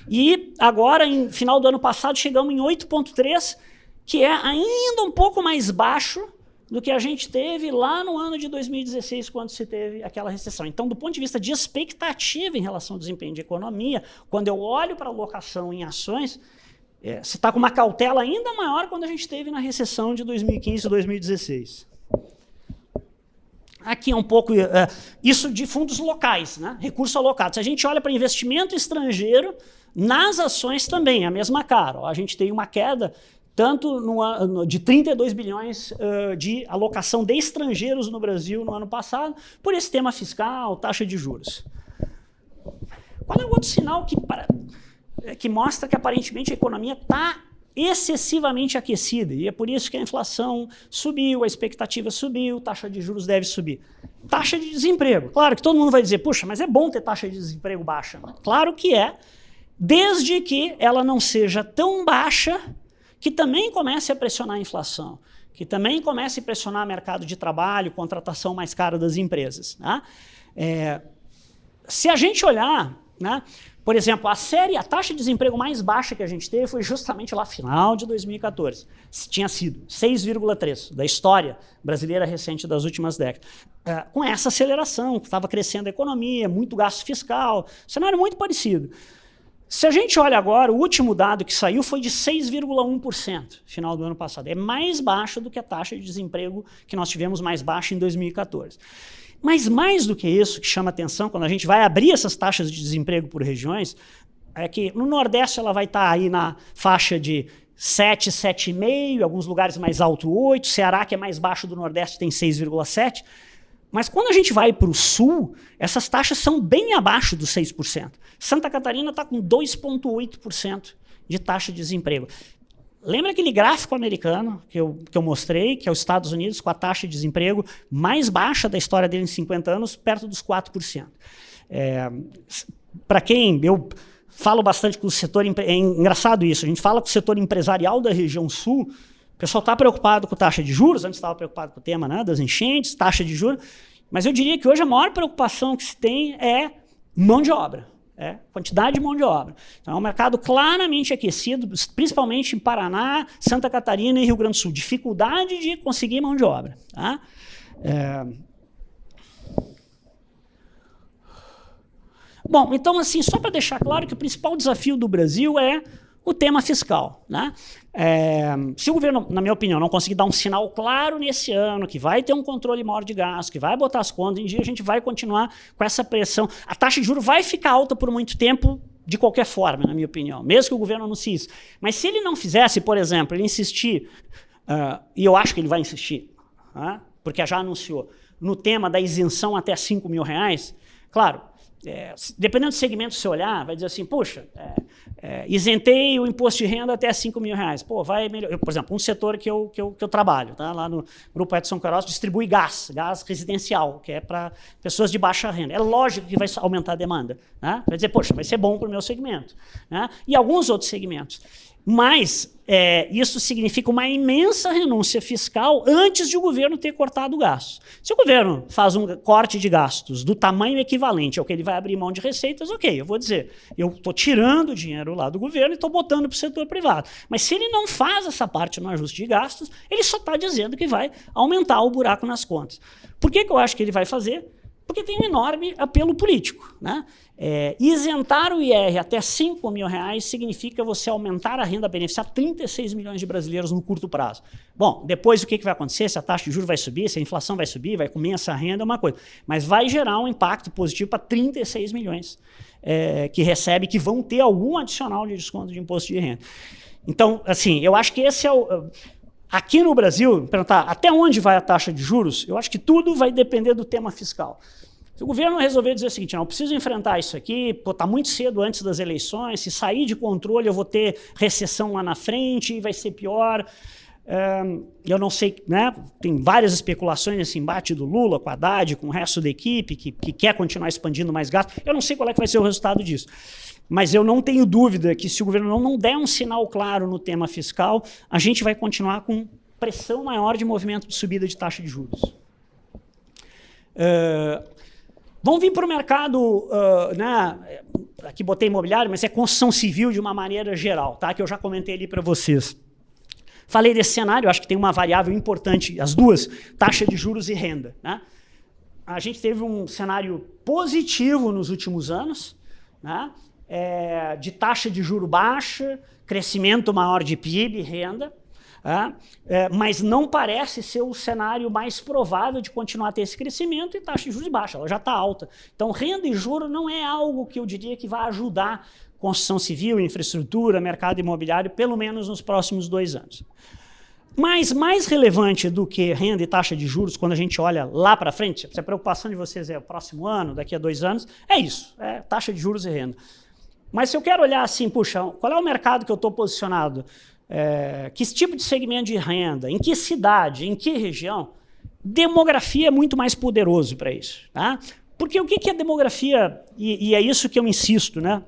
E agora, em final do ano passado, chegamos em 8,3%, que é ainda um pouco mais baixo do que a gente teve lá no ano de 2016, quando se teve aquela recessão. Então, do ponto de vista de expectativa em relação ao desempenho de economia, quando eu olho para a alocação em ações, se está com uma cautela ainda maior quando a gente teve na recessão de 2015 e 2016. Aqui é um pouco isso de fundos locais, né? Recurso alocado. Se a gente olha para investimento estrangeiro, nas ações também, a mesma cara. Ó, a gente tem uma queda tanto de 32 bilhões de alocação de estrangeiros no Brasil no ano passado, por esse tema fiscal, taxa de juros. Qual é o outro sinal que mostra que aparentemente a economia está excessivamente aquecida? E é por isso que a inflação subiu, a expectativa subiu, taxa de juros deve subir. Taxa de desemprego. Claro que todo mundo vai dizer, puxa, mas é bom ter taxa de desemprego baixa. Claro que é, desde que ela não seja tão baixa que também comece a pressionar a inflação, que também comece a pressionar o mercado de trabalho, contratação mais cara das empresas. Né? Se a gente olhar, né, por exemplo, a taxa de desemprego mais baixa que a gente teve foi justamente lá final de 2014. Tinha sido 6,3% da história brasileira recente das últimas décadas. Com essa aceleração, que estava crescendo a economia, muito gasto fiscal, cenário muito parecido. Se a gente olha agora, o último dado que saiu foi de 6,1%, final do ano passado. É mais baixo do que a taxa de desemprego que nós tivemos mais baixa em 2014. Mas mais do que isso, que chama atenção, quando a gente vai abrir essas taxas de desemprego por regiões, é que no Nordeste ela vai estar aí na faixa de 7, 7,5, alguns lugares mais alto 8, Ceará, que é mais baixo do Nordeste, tem 6,7%. Mas quando a gente vai para o Sul, essas taxas são bem abaixo dos 6%. Santa Catarina está com 2,8% de taxa de desemprego. Lembra aquele gráfico americano que eu mostrei, que é os Estados Unidos com a taxa de desemprego mais baixa da história dele em 50 anos, perto dos 4%. Para quem eu falo bastante com o setor, é engraçado isso, a gente fala com o setor empresarial da região sul, o pessoal está preocupado com taxa de juros, antes estava preocupado com o tema, né, das enchentes, taxa de juros, mas eu diria que hoje a maior preocupação que se tem é mão de obra. Quantidade de mão de obra. Então, é um mercado claramente aquecido, principalmente em Paraná, Santa Catarina e Rio Grande do Sul. Dificuldade de conseguir mão de obra. Tá? Bom, então, assim, só para deixar claro que o principal desafio do Brasil é o tema fiscal. Né? Se o governo, na minha opinião, não conseguir dar um sinal claro nesse ano, que vai ter um controle maior de gasto, que vai botar as contas em dia, a gente vai continuar com essa pressão. A taxa de juros vai ficar alta por muito tempo, de qualquer forma, na minha opinião, mesmo que o governo anuncie isso. Mas se ele não fizesse, por exemplo, ele insistir, e eu acho que ele vai insistir, porque já anunciou, no tema da isenção até R$5 mil, claro, dependendo do segmento que você olhar, vai dizer assim, puxa, isentei o imposto de renda até R$5 mil. Pô, vai melhorar. Por exemplo, um setor que eu trabalho, tá? Lá no Grupo Edson Queiroz, distribui gás residencial, que é para pessoas de baixa renda. É lógico que vai aumentar a demanda. Né? Vai dizer, poxa, vai ser bom para o meu segmento. Né? E alguns outros segmentos. Mas isso significa uma imensa renúncia fiscal antes de o governo ter cortado o gasto. Se o governo faz um corte de gastos do tamanho equivalente ao que ele vai abrir mão de receitas, ok, eu vou dizer, eu estou tirando dinheiro lá do governo e estou botando para o setor privado. Mas se ele não faz essa parte no ajuste de gastos, ele só está dizendo que vai aumentar o buraco nas contas. Por que eu acho que ele vai fazer? Porque tem um enorme apelo político. Né? Isentar o IR até R$5 mil significa você aumentar a renda, beneficiar 36 milhões de brasileiros no curto prazo. Bom, depois o que vai acontecer? Se a taxa de juros vai subir, se a inflação vai subir, vai comer essa renda, é uma coisa. Mas vai gerar um impacto positivo para 36 milhões que recebem, que vão ter algum adicional de desconto de imposto de renda. Então, assim, eu acho que esse é o... Aqui no Brasil, perguntar até onde vai a taxa de juros, eu acho que tudo vai depender do tema fiscal. Se o governo resolver dizer o seguinte, não, eu preciso enfrentar isso aqui, está muito cedo antes das eleições, se sair de controle eu vou ter recessão lá na frente e vai ser pior. Eu não sei, né? Tem várias especulações nesse embate do Lula com a Haddad, com o resto da equipe, que quer continuar expandindo mais gasto. Eu não sei qual é que vai ser o resultado disso. Mas eu não tenho dúvida que se o governo não der um sinal claro no tema fiscal, a gente vai continuar com pressão maior de movimento de subida de taxa de juros. Vamos vir para o mercado, né? Aqui botei imobiliário, mas é construção civil de uma maneira geral, tá? Que eu já comentei ali para vocês. Falei desse cenário, acho que tem uma variável importante, as duas, taxa de juros e renda. Né? A gente teve um cenário positivo nos últimos anos, né? De taxa de juro baixa, crescimento maior de PIB, renda, mas não parece ser o cenário mais provável de continuar a ter esse crescimento e taxa de juros baixa, ela já está alta. Então, renda e juro não é algo que eu diria que vai ajudar construção civil, infraestrutura, mercado imobiliário, pelo menos nos próximos 2 anos. Mas mais relevante do que renda e taxa de juros, quando a gente olha lá para frente, se a preocupação de vocês é o próximo ano, daqui a 2 anos, é isso, é taxa de juros e renda. Mas se eu quero olhar assim, puxa, qual é o mercado que eu estou posicionado? Que tipo de segmento de renda? Em que cidade? Em que região? Demografia é muito mais poderoso para isso. Tá? Porque o que é demografia? E é isso que eu insisto, né?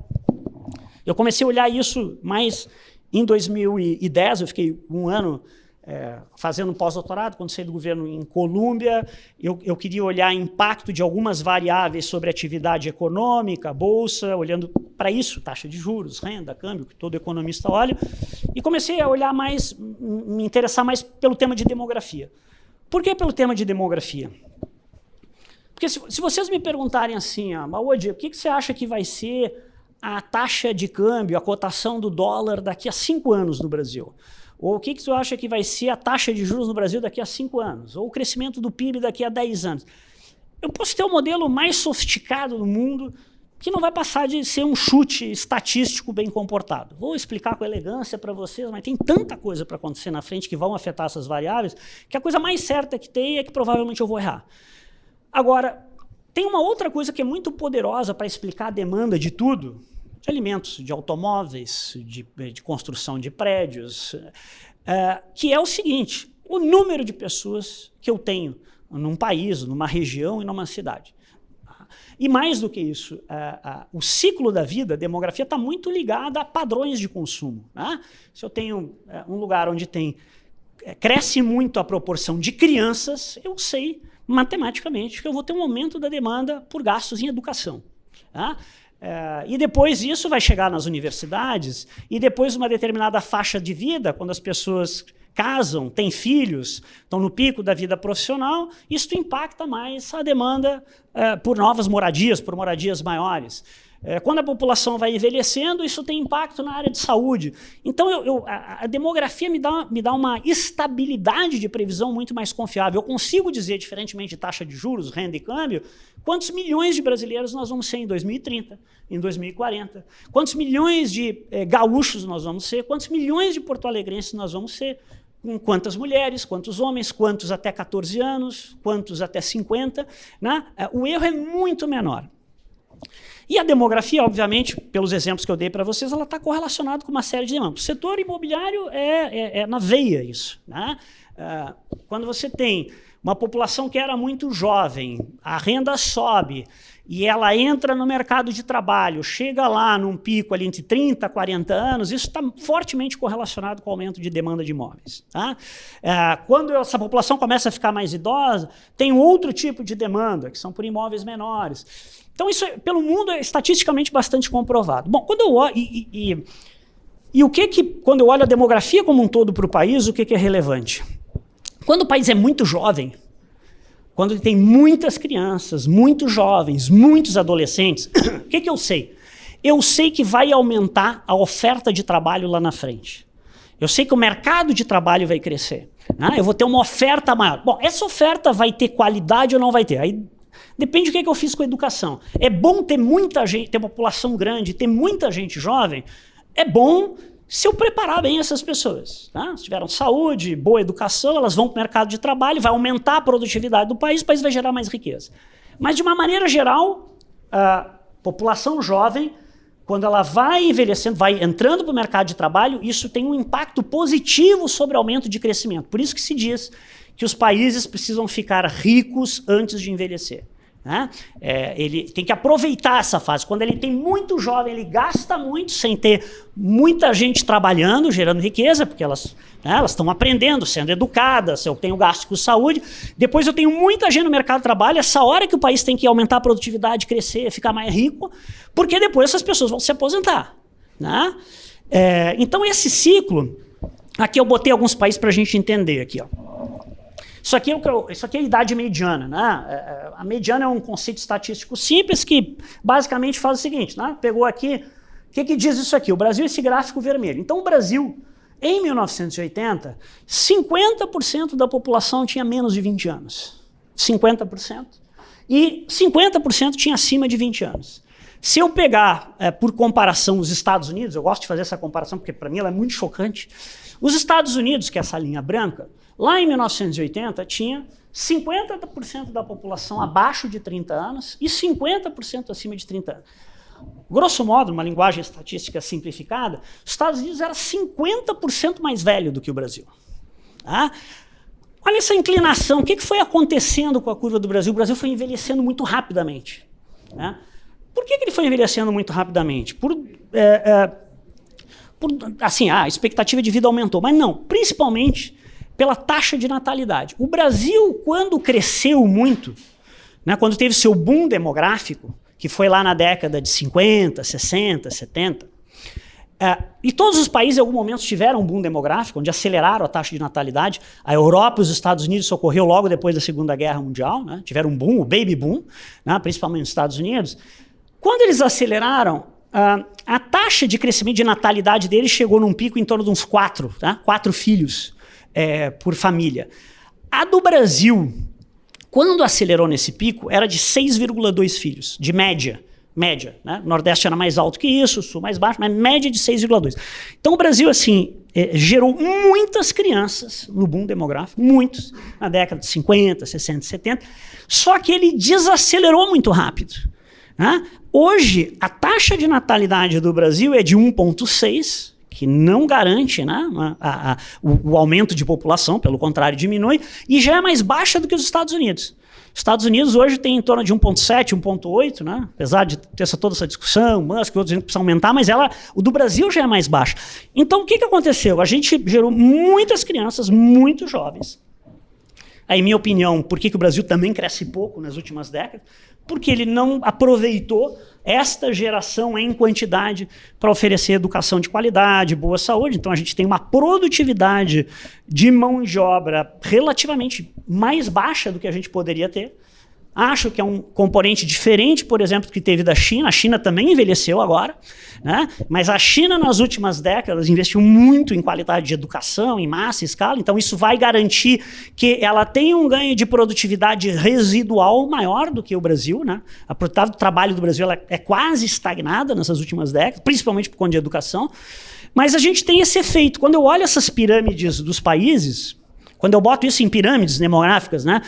Eu comecei a olhar isso mais em 2010, eu fiquei um ano fazendo um pós-doutorado, quando saí do governo em Colômbia, eu queria olhar o impacto de algumas variáveis sobre atividade econômica, bolsa, olhando para isso, taxa de juros, renda, câmbio, que todo economista olha, e comecei a olhar mais, me interessar mais pelo tema de demografia. Por que pelo tema de demografia? Porque se vocês me perguntarem assim, Maodi, o que você acha que vai ser a taxa de câmbio, a cotação do dólar daqui a 5 anos no Brasil? Ou o que você acha que vai ser a taxa de juros no Brasil daqui a 5 anos? Ou o crescimento do PIB daqui a 10 anos? Eu posso ter o modelo mais sofisticado do mundo que não vai passar de ser um chute estatístico bem comportado. Vou explicar com elegância para vocês, mas tem tanta coisa para acontecer na frente que vão afetar essas variáveis, que a coisa mais certa que tem é que provavelmente eu vou errar. Agora, tem uma outra coisa que é muito poderosa para explicar a demanda de tudo, de alimentos, de automóveis, de construção de prédios, que é o seguinte, o número de pessoas que eu tenho num país, numa região e numa cidade. E mais do que isso, o ciclo da vida, a demografia, está muito ligada a padrões de consumo. Né? Se eu tenho um lugar onde cresce muito a proporção de crianças, eu sei matematicamente que eu vou ter um aumento da demanda por gastos em educação. Tá? E depois isso vai chegar nas universidades, e depois uma determinada faixa de vida, quando as pessoas casam, têm filhos, estão no pico da vida profissional, isso impacta mais a demanda por novas moradias, por moradias maiores. Quando a população vai envelhecendo, isso tem impacto na área de saúde. Então, a demografia me dá uma estabilidade de previsão muito mais confiável. Eu consigo dizer, diferentemente de taxa de juros, renda e câmbio, quantos milhões de brasileiros nós vamos ser em 2030, em 2040, quantos milhões de gaúchos nós vamos ser, quantos milhões de porto-alegrenses nós vamos ser, com quantas mulheres, quantos homens, quantos até 14 anos, quantos até 50. Né? O erro é muito menor. E a demografia, obviamente, pelos exemplos que eu dei para vocês, ela está correlacionada com uma série de demandas. O setor imobiliário é na veia isso. Né? Quando você tem uma população que era muito jovem, a renda sobe e ela entra no mercado de trabalho, chega lá num pico ali entre 30 e 40 anos, isso está fortemente correlacionado com o aumento de demanda de imóveis. Tá? Quando essa população começa a ficar mais idosa, tem outro tipo de demanda, que são por imóveis menores. Então, isso, pelo mundo, é estatisticamente bastante comprovado. Bom, quando eu olho, quando eu olho a demografia como um todo para o país, o que é relevante? Quando o país é muito jovem, quando ele tem muitas crianças, muitos jovens, muitos adolescentes, o que eu sei? Eu sei que vai aumentar a oferta de trabalho lá na frente. Eu sei que o mercado de trabalho vai crescer. Né? Eu vou ter uma oferta maior. Bom, essa oferta vai ter qualidade ou não vai ter? Aí depende do que eu fiz com a educação. É bom ter muita gente, ter uma população grande, ter muita gente jovem. É bom se eu preparar bem essas pessoas. Tá? Se tiveram saúde, boa educação, elas vão para o mercado de trabalho, vai aumentar a produtividade do país, o país vai gerar mais riqueza. Mas, de uma maneira geral, a população jovem, quando ela vai envelhecendo, vai entrando para o mercado de trabalho, isso tem um impacto positivo sobre o aumento de crescimento. Por isso que se diz que os países precisam ficar ricos antes de envelhecer. Né? Ele tem que aproveitar essa fase. Quando ele tem muito jovem, ele gasta muito sem ter muita gente trabalhando, gerando riqueza, porque elas estão aprendendo, sendo educadas, eu tenho gasto com saúde. Depois eu tenho muita gente no mercado de trabalho, essa hora que o país tem que aumentar a produtividade, crescer, ficar mais rico, porque depois essas pessoas vão se aposentar. Né? Então esse ciclo, aqui eu botei alguns países para a gente entender aqui, ó. Isso aqui é a idade mediana. Né? A mediana é um conceito estatístico simples que basicamente faz o seguinte, né? Pegou aqui, o que diz isso aqui? O Brasil é esse gráfico vermelho. Então o Brasil, em 1980, 50% da população tinha menos de 20 anos. 50%. E 50% tinha acima de 20 anos. Se eu pegar, por comparação, os Estados Unidos, eu gosto de fazer essa comparação porque para mim ela é muito chocante. Os Estados Unidos, que é essa linha branca, lá em 1980 tinha 50% da população abaixo de 30 anos e 50% acima de 30 anos. Grosso modo, uma linguagem estatística simplificada, os Estados Unidos era 50% mais velho do que o Brasil. Tá? Olha essa inclinação, o que foi acontecendo com a curva do Brasil? O Brasil foi envelhecendo muito rapidamente. Né? Por que ele foi envelhecendo muito rapidamente? Assim, a expectativa de vida aumentou, mas não, principalmente pela taxa de natalidade. O Brasil, quando cresceu muito, né, quando teve seu boom demográfico, que foi lá na década de 50, 60, 70, e todos os países em algum momento tiveram um boom demográfico, onde aceleraram a taxa de natalidade. A Europa e os Estados Unidos ocorreu logo depois da Segunda Guerra Mundial, né, tiveram um boom, o baby boom, né, principalmente nos Estados Unidos. Quando eles aceleraram, a taxa de crescimento de natalidade deles chegou num pico em torno de uns 4 filhos por família. A do Brasil, quando acelerou nesse pico, era de 6,2 filhos, de média. Média, né? O Nordeste era mais alto que isso, o Sul mais baixo, mas média de 6,2. Então o Brasil, assim, gerou muitas crianças no boom demográfico, muitos, na década de 50, 60, 70, só que ele desacelerou muito rápido. Né? Hoje, a taxa de natalidade do Brasil é de 1,6, que não garante, né, o aumento de população, pelo contrário, diminui, e já é mais baixa do que os Estados Unidos. Os Estados Unidos hoje tem em torno de 1,7, 1,8, né? Apesar de ter toda essa discussão, Musk e outros dizendo que precisa aumentar, mas o do Brasil já é mais baixa. Então, o que aconteceu? A gente gerou muitas crianças, muito jovens. Aí, minha opinião, por que o Brasil também cresce pouco nas últimas décadas? Porque ele não aproveitou esta geração em quantidade para oferecer educação de qualidade, boa saúde. Então a gente tem uma produtividade de mão de obra relativamente mais baixa do que a gente poderia ter. Acho que é um componente diferente, por exemplo, do que teve da China. A China também envelheceu agora, né? Mas a China, nas últimas décadas, investiu muito em qualidade de educação, em massa e escala. Então, isso vai garantir que ela tenha um ganho de produtividade residual maior do que o Brasil. Né? A produtividade do trabalho do Brasil ela é quase estagnada nessas últimas décadas, principalmente por conta de educação. Mas a gente tem esse efeito. Quando eu olho essas pirâmides dos países, quando eu boto isso em pirâmides demográficas, né?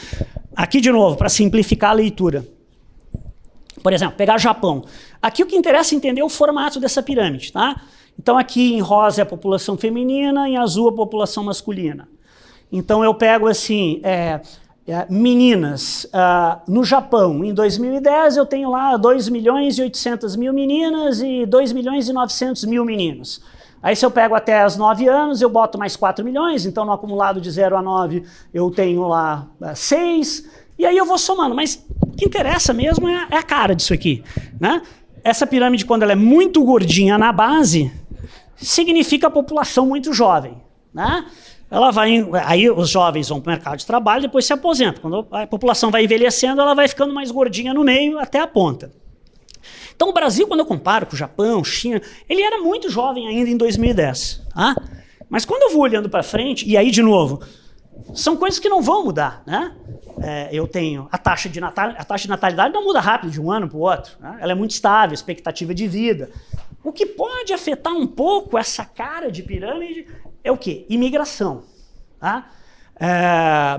Aqui, de novo, para simplificar a leitura. Por exemplo, pegar o Japão. Aqui o que interessa é entender o formato dessa pirâmide. Tá? Então, aqui em rosa é a população feminina, em azul a população masculina. Então, eu pego assim, meninas. No Japão, em 2010, eu tenho lá 2.800.000 meninas e 2.900.000 meninos. Aí se eu pego até os 9 anos, eu boto mais 4 milhões, então no acumulado de 0 a 9 eu tenho lá 6, e aí eu vou somando. Mas o que interessa mesmo é a cara disso aqui. Né? Essa pirâmide, quando ela é muito gordinha na base, significa a população muito jovem. Né? Aí os jovens vão para o mercado de trabalho, depois se aposentam. Quando a população vai envelhecendo, ela vai ficando mais gordinha no meio até a ponta. Então o Brasil, quando eu comparo com o Japão, China, ele era muito jovem ainda em 2010. Tá? Mas quando eu vou olhando para frente, e aí de novo, são coisas que não vão mudar. Né? Eu tenho a taxa de natalidade não muda rápido de um ano para o outro. Né? Ela é muito estável, expectativa de vida. O que pode afetar um pouco essa cara de pirâmide é o quê? Imigração. Tá?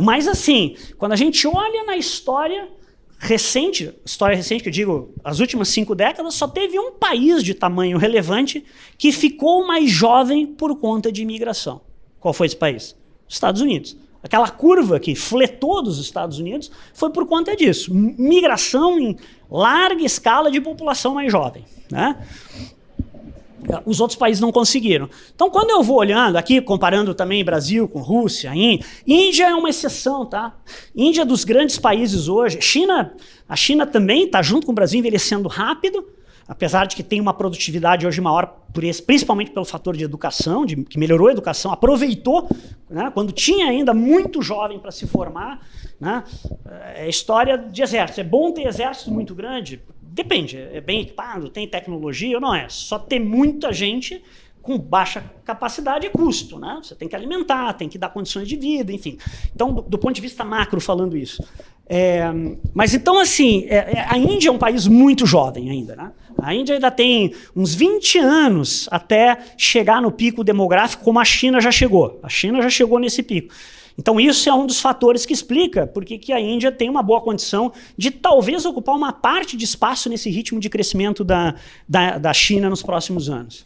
Mas assim, quando a gente olha na história recente que eu digo, as últimas 5 décadas, só teve um país de tamanho relevante que ficou mais jovem por conta de imigração. Qual foi esse país? Os Estados Unidos. Aquela curva que fletou dos Estados Unidos foi por conta disso. Migração em larga escala de população mais jovem. Né? Os outros países não conseguiram. Então, quando eu vou olhando aqui, comparando também Brasil com Rússia, Índia é uma exceção, tá? Índia é dos grandes países hoje. A China também está junto com o Brasil envelhecendo rápido, apesar de que tem uma produtividade hoje maior, principalmente pelo fator de educação, que melhorou a educação, aproveitou, né, quando tinha ainda muito jovem para se formar. Né? É história de exército. É bom ter exército muito grande? Depende, é bem equipado, tem tecnologia ou não é? Só ter muita gente com baixa capacidade é custo, né? Você tem que alimentar, tem que dar condições de vida, enfim. Então, do ponto de vista macro, falando isso. Mas então, assim, a Índia é um país muito jovem ainda, né? A Índia ainda tem uns 20 anos até chegar no pico demográfico, como a China já chegou. A China já chegou nesse pico. Então, isso é um dos fatores que explica por que a Índia tem uma boa condição de talvez ocupar uma parte de espaço nesse ritmo de crescimento da China nos próximos anos.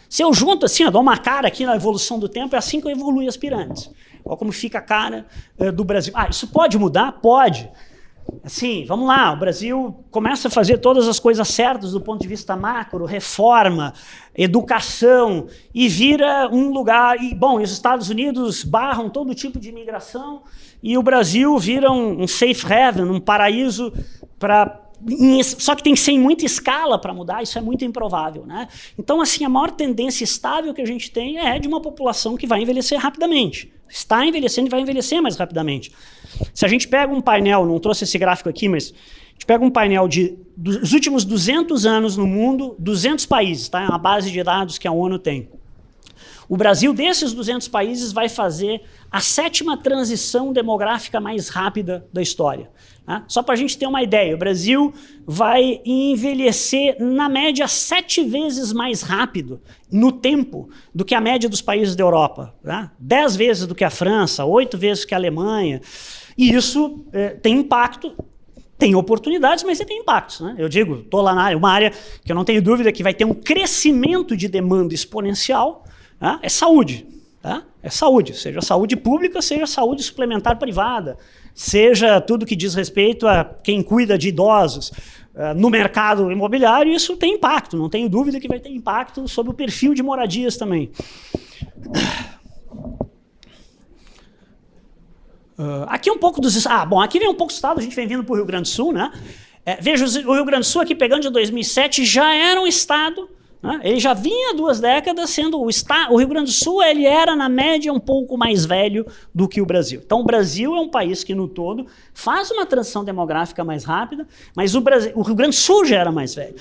Se eu junto assim, eu dou uma cara aqui na evolução do tempo, é assim que eu evoluo as pirâmides. Olha como fica a cara do Brasil. Isso pode mudar? Pode. Assim, vamos lá, o Brasil começa a fazer todas as coisas certas do ponto de vista macro, reforma, educação, e vira um lugar... Bom, os Estados Unidos barram todo tipo de imigração, e o Brasil vira um safe haven, um paraíso para... Só que tem que ser em muita escala para mudar, isso é muito improvável, né? Então, assim, a maior tendência estável que a gente tem é de uma população que vai envelhecer rapidamente. Está envelhecendo e vai envelhecer mais rapidamente. Se a gente pega um painel, não trouxe esse gráfico aqui, mas a gente pega um painel dos últimos 200 anos no mundo, 200 países, tá? É uma base de dados que a ONU tem. O Brasil, desses 200 países, vai fazer a 7ª transição demográfica mais rápida da história. Né? Só para a gente ter uma ideia, o Brasil vai envelhecer, na média, 7 vezes mais rápido no tempo do que a média dos países da Europa. Né? 10 vezes do que a França, 8 vezes do que a Alemanha. E isso tem impacto. Tem oportunidades, mas tem impactos. Né? Eu digo, estou lá na área, uma área que eu não tenho dúvida que vai ter um crescimento de demanda exponencial. É saúde, tá? É saúde, seja saúde pública, seja saúde suplementar privada, seja tudo que diz respeito a quem cuida de idosos no mercado imobiliário, isso tem impacto, não tenho dúvida que vai ter impacto sobre o perfil de moradias também. Aqui um pouco dos... bom, aqui vem um pouco do estado, a gente vem vindo para o Rio Grande do Sul, né? Veja, o Rio Grande do Sul aqui pegando de 2007 já era um estado... Ele já vinha 2 décadas sendo o Rio Grande do Sul, ele era na média um pouco mais velho do que o Brasil. Então o Brasil é um país que no todo faz uma transição demográfica mais rápida, mas o Rio Grande do Sul já era mais velho.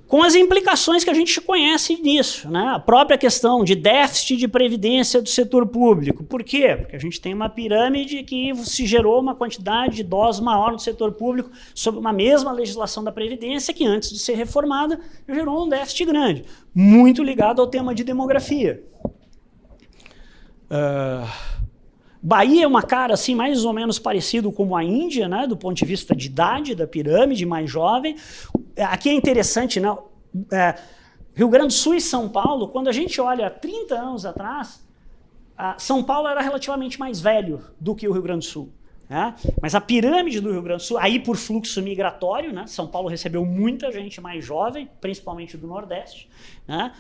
Com as implicações que a gente conhece nisso, né? A própria questão de déficit de previdência do setor público. Por quê? Porque a gente tem uma pirâmide que se gerou uma quantidade de idosos maior no setor público sob uma mesma legislação da Previdência que antes de ser reformada gerou um déficit grande, muito ligado ao tema de demografia. Bahia é uma cara assim mais ou menos parecido com a Índia, né? Do ponto de vista de idade da pirâmide, mais jovem. Aqui é interessante, né? Rio Grande do Sul e São Paulo, quando a gente olha 30 anos atrás, São Paulo era relativamente mais velho do que o Rio Grande do Sul. Né? Mas a pirâmide do Rio Grande do Sul, aí por fluxo migratório, né? São Paulo recebeu muita gente mais jovem, principalmente do Nordeste. Né?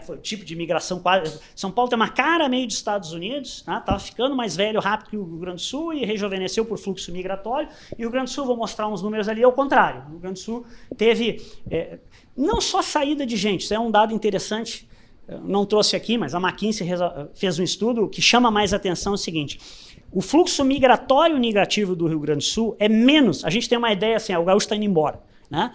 Foi o tipo de imigração quase... São Paulo tem uma cara meio dos Estados Unidos, estava ficando mais velho rápido que o Rio Grande do Sul e rejuvenesceu por fluxo migratório. E o Rio Grande do Sul, vou mostrar uns números ali, é o contrário. O Rio Grande do Sul teve não só saída de gente, isso é um dado interessante, não trouxe aqui, mas a McKinsey fez um estudo que chama mais atenção, é o seguinte: o fluxo migratório negativo do Rio Grande do Sul é menos, a gente tem uma ideia assim, o gaúcho está indo embora, né?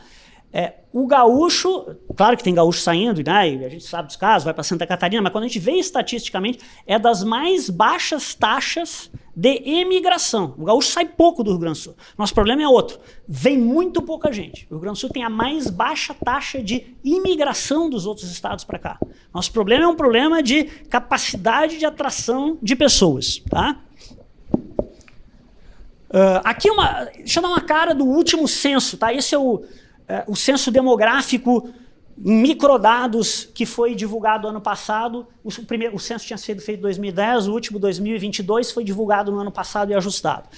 O gaúcho, claro que tem gaúcho saindo, né? E a gente sabe dos casos, vai para Santa Catarina, mas quando a gente vê estatisticamente, é das mais baixas taxas de emigração. O gaúcho sai pouco do Rio Grande do Sul. Nosso problema é outro, vem muito pouca gente. O Rio Grande do Sul tem a mais baixa taxa de imigração dos outros estados para cá. Nosso problema é um problema de capacidade de atração de pessoas, tá? Aqui deixa eu dar uma cara do último censo, tá? Esse é o censo demográfico em microdados que foi divulgado ano passado. O censo tinha sido feito em 2010, o último 2022 foi divulgado no ano passado e ajustado.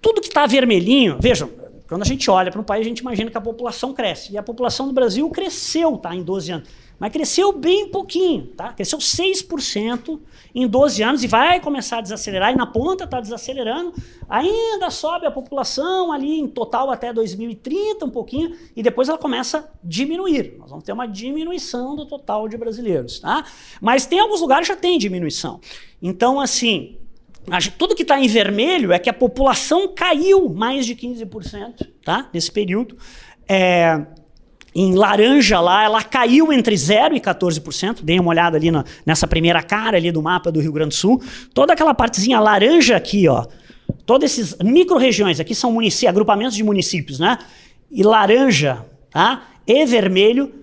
Tudo que está vermelhinho, vejam, quando a gente olha para um país, a gente imagina que a população cresce. E a população do Brasil cresceu, tá, em 12 anos. Mas cresceu bem pouquinho, tá? Cresceu 6% em 12 anos e vai começar a desacelerar, e na ponta está desacelerando, ainda sobe a população ali em total até 2030 um pouquinho, e depois ela começa a diminuir. Nós vamos ter uma diminuição do total de brasileiros, tá? Mas tem alguns lugares que já tem diminuição. Então, assim, tudo que está em vermelho é que a população caiu mais de 15%, tá? Nesse período. em laranja lá, ela caiu entre 0% e 14%. Dei uma olhada ali nessa primeira cara ali do mapa do Rio Grande do Sul. Toda aquela partezinha laranja aqui, ó, todas essas micro-regiões, aqui são agrupamentos de municípios, né? E laranja, tá? E vermelho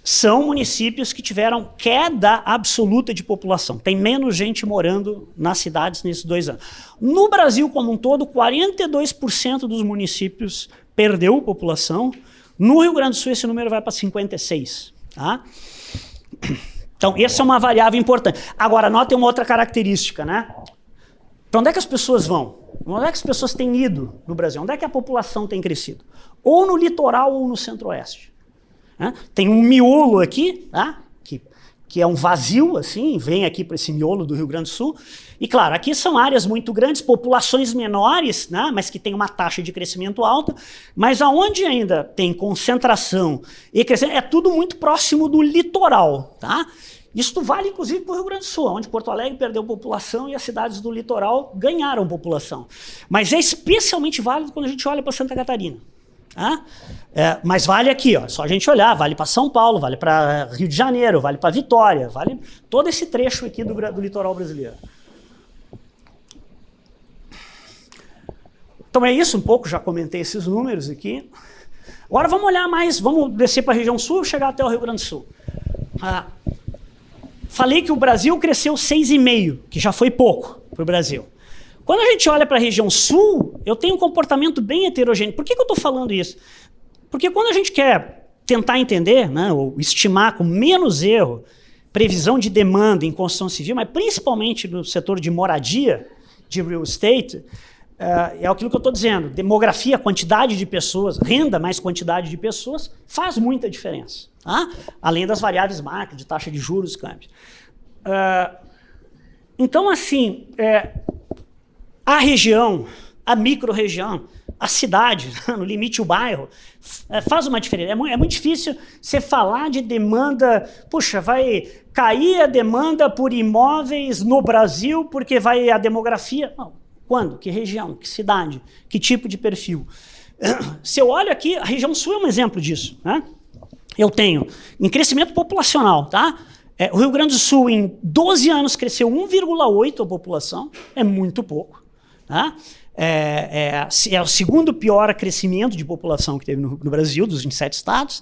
são municípios que tiveram queda absoluta de população. Tem menos gente morando nas cidades nesses 2 anos. No Brasil como um todo, 42% dos municípios perdeu população. No Rio Grande do Sul, esse número vai para 56%. Tá? Então, essa é uma variável importante. Agora, notem uma outra característica, né? Para onde é que as pessoas vão? Onde é que as pessoas têm ido no Brasil? Onde é que a população tem crescido? Ou no litoral ou no centro-oeste. Né? Tem um miolo aqui, tá? que é um vazio, assim, vem aqui para esse miolo do Rio Grande do Sul. E, claro, aqui são áreas muito grandes, populações menores, né, mas que têm uma taxa de crescimento alta, mas aonde ainda tem concentração e crescimento, é tudo muito próximo do litoral. Tá? Isso vale, inclusive, para o Rio Grande do Sul, onde Porto Alegre perdeu população e as cidades do litoral ganharam população. Mas é especialmente válido quando a gente olha para Santa Catarina. Tá? Mas vale aqui, ó, só a gente olhar, vale para São Paulo, vale para Rio de Janeiro, vale para Vitória, vale todo esse trecho aqui do litoral brasileiro. Então é isso um pouco, já comentei esses números aqui. Agora vamos olhar mais, vamos descer para a região sul e chegar até o Rio Grande do Sul. Falei que o Brasil cresceu 6,5%, que já foi pouco para o Brasil. Quando a gente olha para a região sul, eu tenho um comportamento bem heterogêneo. Por que eu estou falando isso? Porque quando a gente quer tentar entender, né, ou estimar com menos erro, previsão de demanda em construção civil, mas principalmente no setor de moradia, de real estate, é aquilo que eu estou dizendo. Demografia, quantidade de pessoas, renda mais quantidade de pessoas, faz muita diferença. Tá? Além das variáveis macro, de taxa de juros, câmbio. Então, assim... a região, a micro-região, a cidade, no limite o bairro, faz uma diferença. É muito difícil você falar de demanda, puxa, vai cair a demanda por imóveis no Brasil porque vai a demografia. Não. Quando? Que região? Que cidade? Que tipo de perfil? Se eu olho aqui, a região sul é um exemplo disso. Né? Eu tenho em crescimento populacional, tá? O Rio Grande do Sul, em 12 anos, cresceu 1,8% a população, é muito pouco. Tá? É o segundo pior crescimento de população que teve no Brasil, dos 27 estados.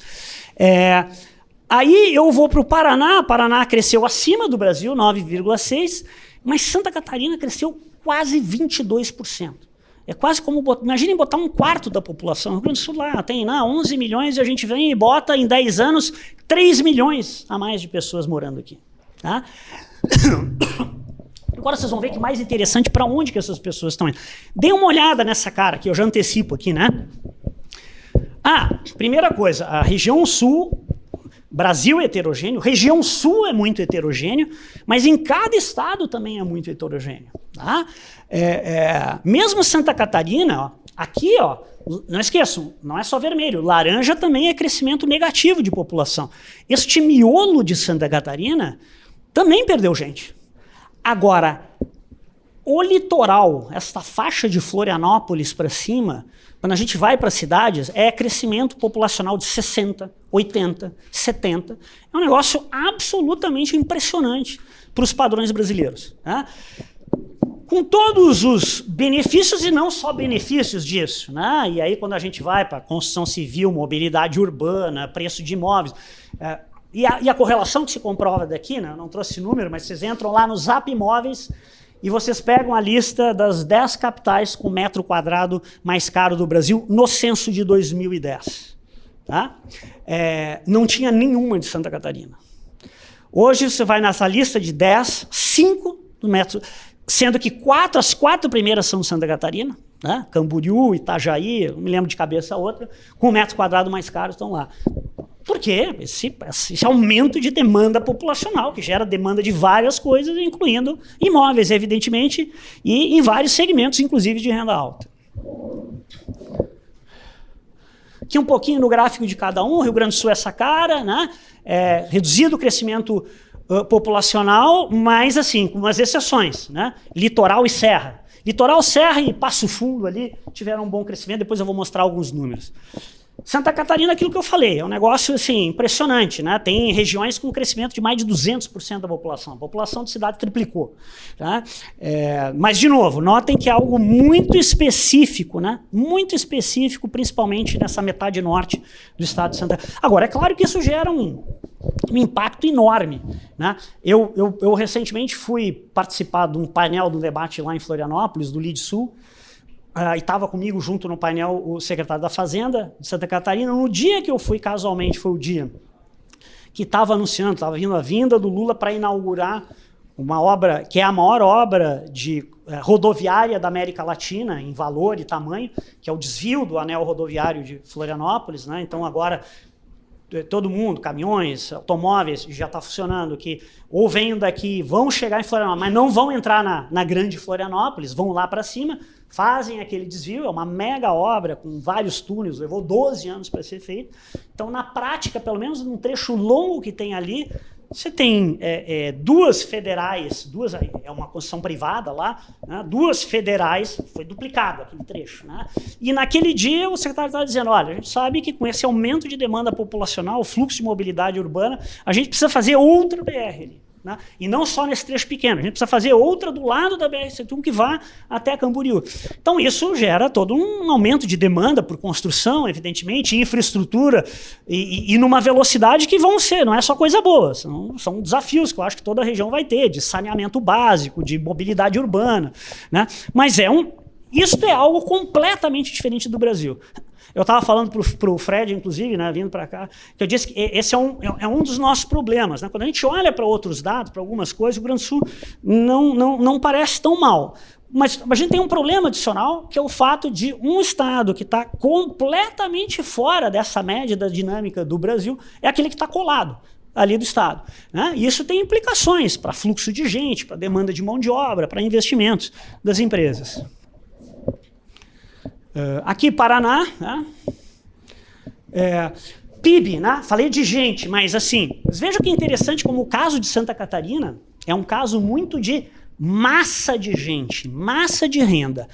Aí eu vou para o Paraná. Paraná cresceu acima do Brasil, 9,6%, mas Santa Catarina cresceu quase 22%. É quase como, imaginem botar um quarto da população. O Rio Grande do Sul lá tem 11 milhões e a gente vem e bota em 10 anos 3 milhões a mais de pessoas morando aqui. Tá? Agora vocês vão ver que mais interessante para onde que essas pessoas estão indo. Dê uma olhada nessa cara, que eu já antecipo aqui, né? Primeira coisa, a região sul, Brasil é heterogêneo, região sul é muito heterogêneo, mas em cada estado também é muito heterogêneo. Tá? Mesmo Santa Catarina, ó, aqui, ó, não esqueçam, não é só vermelho, laranja também é crescimento negativo de população. Este miolo de Santa Catarina também perdeu gente. Agora, o litoral, essa faixa de Florianópolis para cima, quando a gente vai para as cidades, é crescimento populacional de 60%, 80%, 70%. É um negócio absolutamente impressionante para os padrões brasileiros. Né? Com todos os benefícios e não só benefícios disso. Né? E aí quando a gente vai para construção civil, mobilidade urbana, preço de imóveis... E a correlação que se comprova daqui, né? Eu não trouxe número, mas vocês entram lá no Zap Imóveis e vocês pegam a lista das 10 capitais com metro quadrado mais caro do Brasil no censo de 2010. Tá? Não tinha nenhuma de Santa Catarina. Hoje você vai nessa lista de 10, 5 do metro, sendo que as 4 primeiras são de Santa Catarina, né? Camboriú, Itajaí, eu me lembro de cabeça a outra, com metro quadrado mais caro estão lá. Por quê? Esse aumento de demanda populacional, que gera demanda de várias coisas, incluindo imóveis, evidentemente, e em vários segmentos, inclusive de renda alta. Aqui um pouquinho no gráfico de cada um, Rio Grande do Sul é essa cara, né? Reduzido o crescimento populacional, mas assim, com umas exceções, né? Litoral e Serra. Litoral, Serra e Passo Fundo ali tiveram um bom crescimento, depois eu vou mostrar alguns números. Santa Catarina, aquilo que eu falei, é um negócio assim, impressionante, né? Tem regiões com crescimento de mais de 200% da população. A população de cidade triplicou. Tá? Mas, de novo, notem que é algo muito específico, né? Muito específico, principalmente nessa metade norte do estado de Santa Catarina. Agora, é claro que isso gera um impacto enorme. Né? Eu recentemente fui participar de um painel do debate lá em Florianópolis, do Lide Sul, e estava comigo junto no painel o secretário da Fazenda de Santa Catarina. No dia que eu fui, casualmente, foi o dia que estava anunciando, estava vindo a vinda do Lula para inaugurar uma obra que é a maior obra de rodoviária da América Latina, em valor e tamanho, que é o desvio do anel rodoviário de Florianópolis. Né? Então, agora, todo mundo, caminhões, automóveis, já está funcionando, que ou vêm daqui, vão chegar em Florianópolis, mas não vão entrar na grande Florianópolis, vão lá para cima, fazem aquele desvio, é uma mega obra com vários túneis, levou 12 anos para ser feito. Então, na prática, pelo menos num trecho longo que tem ali, você tem duas federais, é uma construção privada lá, né, duas federais, foi duplicado aquele trecho. Né, e naquele dia o secretário estava dizendo, olha, a gente sabe que com esse aumento de demanda populacional, o fluxo de mobilidade urbana, a gente precisa fazer outra BR ali. Né? E não só nesse trecho pequeno, a gente precisa fazer outra do lado da BR-101 que vá até Camboriú. Então isso gera todo um aumento de demanda por construção, evidentemente, infraestrutura e numa velocidade que vão ser, não é só coisa boa, são desafios que eu acho que toda a região vai ter, de saneamento básico, de mobilidade urbana. Né? Mas isso é algo completamente diferente do Brasil. Eu estava falando para o Fred, inclusive, né, vindo para cá, que eu disse que esse é um dos nossos problemas. Né? Quando a gente olha para outros dados, para algumas coisas, o Rio Grande do Sul não parece tão mal. Mas a gente tem um problema adicional, que é o fato de um estado que está completamente fora dessa média da dinâmica do Brasil, é aquele que está colado ali do estado. Né? E isso tem implicações para fluxo de gente, para demanda de mão de obra, para investimentos das empresas. Aqui, Paraná, né? PIB, né? Falei de gente, mas assim, veja que interessante como o caso de Santa Catarina é um caso muito de massa de gente, massa de renda.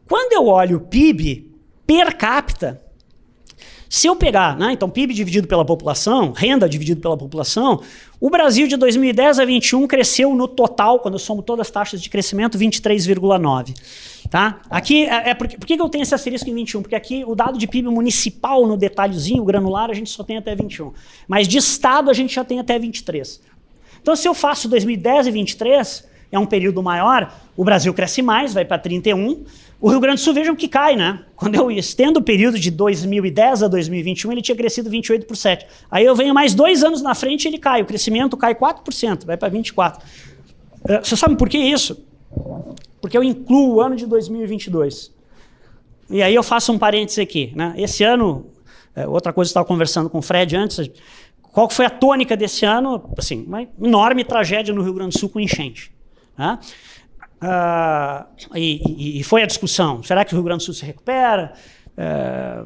Quando eu olho o PIB per capita, se eu pegar, né, então PIB dividido pela população, renda dividido pela população, o Brasil de 2010 a 21 cresceu no total, quando eu somo todas as taxas de crescimento, 23,9. Tá? Aqui, por que eu tenho esse asterisco em 21? Porque aqui o dado de PIB municipal no detalhezinho, granular, a gente só tem até 21. Mas de estado a gente já tem até 23. Então se eu faço 2010 e 23, é um período maior, o Brasil cresce mais, vai para 31. O Rio Grande do Sul, vejam que cai, né? Quando eu estendo o período de 2010 a 2021, ele tinha crescido 28%. Aí eu venho mais 2 anos na frente e ele cai. O crescimento cai 4%, vai para 24%. Você sabe por que isso? Porque eu incluo o ano de 2022. E aí eu faço um parênteses aqui. Né? Esse ano, outra coisa que eu estava conversando com o Fred antes, qual foi a tônica desse ano? Assim, uma enorme tragédia no Rio Grande do Sul com enchente. Né? E foi a discussão, será que o Rio Grande do Sul se recupera?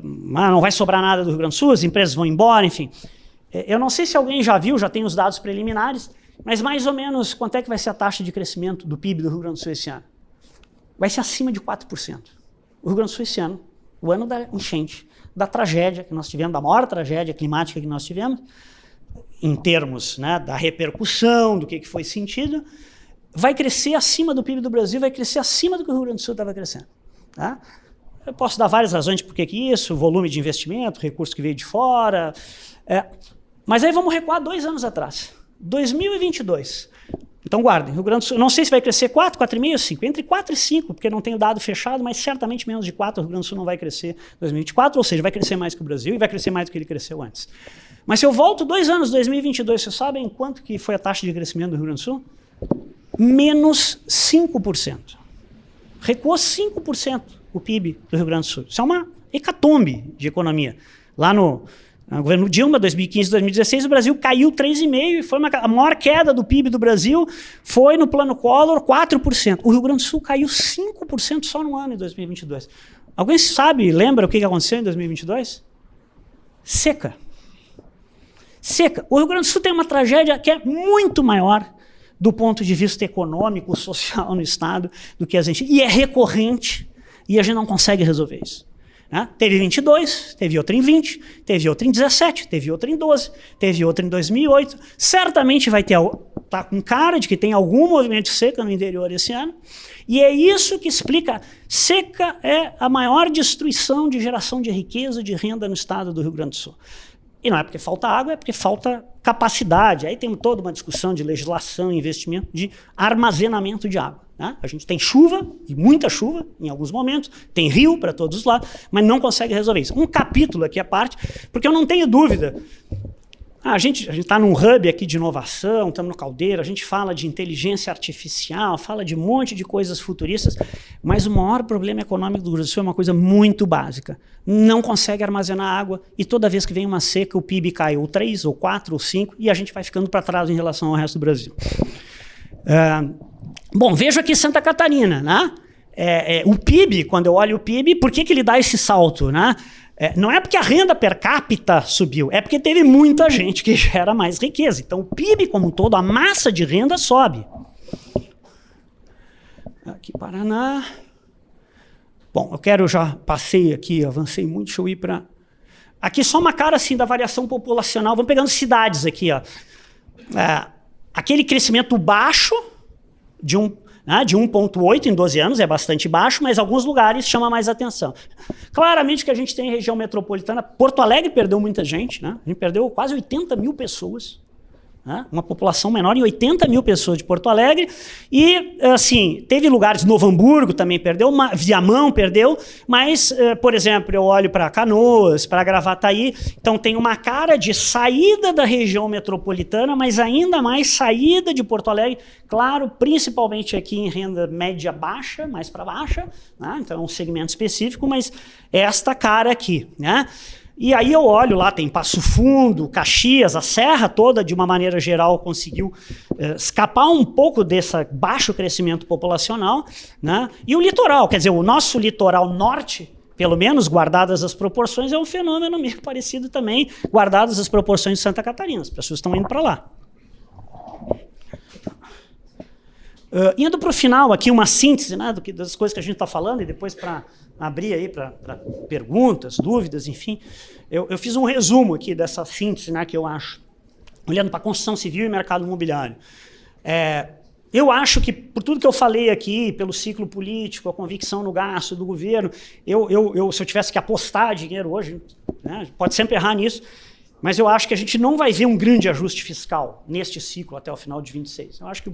Não vai sobrar nada do Rio Grande do Sul, as empresas vão embora, enfim. Eu não sei se alguém já viu, já tem os dados preliminares, mas mais ou menos quanto é que vai ser a taxa de crescimento do PIB do Rio Grande do Sul esse ano? Vai ser acima de 4%. O Rio Grande do Sul esse ano, o ano da enchente, da tragédia que nós tivemos, da maior tragédia climática que nós tivemos, em termos, né, da repercussão, do que foi sentido, vai crescer acima do PIB do Brasil, vai crescer acima do que o Rio Grande do Sul estava crescendo. Tá? Eu posso dar várias razões de por que isso, volume de investimento, recurso que veio de fora. Mas aí vamos recuar 2 anos atrás. 2022. Então guardem, Rio Grande do Sul, não sei se vai crescer 4, 4,5, 5, entre 4 e 5, porque não tenho dado fechado, mas certamente menos de 4 o Rio Grande do Sul não vai crescer em 2024, ou seja, vai crescer mais que o Brasil e vai crescer mais do que ele cresceu antes. Mas se eu volto 2 anos, 2022, vocês sabem quanto que foi a taxa de crescimento do Rio Grande do Sul? Menos 5%. Recuou 5% o PIB do Rio Grande do Sul. Isso é uma hecatombe de economia. Lá no governo Dilma, 2015, 2016, o Brasil caiu 3,5% e foi a maior queda do PIB do Brasil foi no plano Collor, 4%. O Rio Grande do Sul caiu 5% só no ano em 2022. Alguém sabe, lembra o que aconteceu em 2022? Seca. Seca. O Rio Grande do Sul tem uma tragédia que é muito maior do ponto de vista econômico, social no estado, do que a gente... E é recorrente, e a gente não consegue resolver isso. Né? Teve 22, teve outra em 20, teve outra em 17, teve outra em 12, teve outra em 2008. Certamente vai ter, tá com cara de que tem algum movimento de seca no interior esse ano. E é isso que explica, seca é a maior destruição de geração de riqueza, de renda no estado do Rio Grande do Sul. E não é porque falta água, é porque falta capacidade. Aí tem toda uma discussão de legislação, investimento, de armazenamento de água. Né? A gente tem chuva, e muita chuva em alguns momentos, tem rio para todos os lados, mas não consegue resolver isso. Um capítulo aqui à parte, porque eu não tenho dúvida. A gente está num hub aqui de inovação, estamos no Caldeira, a gente fala de inteligência artificial, fala de um monte de coisas futuristas, mas o maior problema econômico do Rio Grande do Sul é uma coisa muito básica. Não consegue armazenar água e toda vez que vem uma seca o PIB cai ou 3, ou 4, ou 5 e a gente vai ficando para trás em relação ao resto do Brasil. Bom, vejo aqui Santa Catarina, né? O PIB, quando eu olho o PIB, por que ele dá esse salto, né? Não é porque a renda per capita subiu, é porque teve muita gente que gera mais riqueza. Então o PIB como um todo, a massa de renda sobe. Aqui Paraná. Bom, já passei aqui, avancei muito, deixa eu ir para... Aqui só uma cara assim da variação populacional, vamos pegando cidades aqui, ó. Aquele crescimento baixo de 1,8 em 12 anos, é bastante baixo, mas alguns lugares chama mais atenção. Claramente que a gente tem em região metropolitana, Porto Alegre perdeu muita gente, né? A gente perdeu quase 80 mil pessoas, né? Uma população menor em 80 mil pessoas de Porto Alegre, e assim, teve lugares, Novo Hamburgo também perdeu, Viamão perdeu, mas, por exemplo, eu olho para Canoas, para Gravataí, então tem uma cara de saída da região metropolitana, mas ainda mais saída de Porto Alegre, claro, principalmente aqui em renda média baixa, mais para baixa, né? Então é um segmento específico, mas é esta cara aqui, né? E aí eu olho lá, tem Passo Fundo, Caxias, a Serra toda, de uma maneira geral, conseguiu escapar um pouco desse baixo crescimento populacional, né? E o litoral, quer dizer, o nosso litoral norte, pelo menos guardadas as proporções, é um fenômeno meio parecido também, guardadas as proporções de Santa Catarina, as pessoas estão indo para lá. Indo para o final aqui, uma síntese, né, das coisas que a gente está falando, e depois para abrir aí para perguntas, dúvidas, enfim. Eu fiz um resumo aqui dessa síntese, né, que eu acho, olhando para construção civil e mercado imobiliário. Eu acho que, por tudo que eu falei aqui, pelo ciclo político, a convicção no gasto do governo, se eu tivesse que apostar dinheiro hoje, né, pode sempre errar nisso, mas eu acho que a gente não vai ver um grande ajuste fiscal neste ciclo até o final de 26. Eu acho que o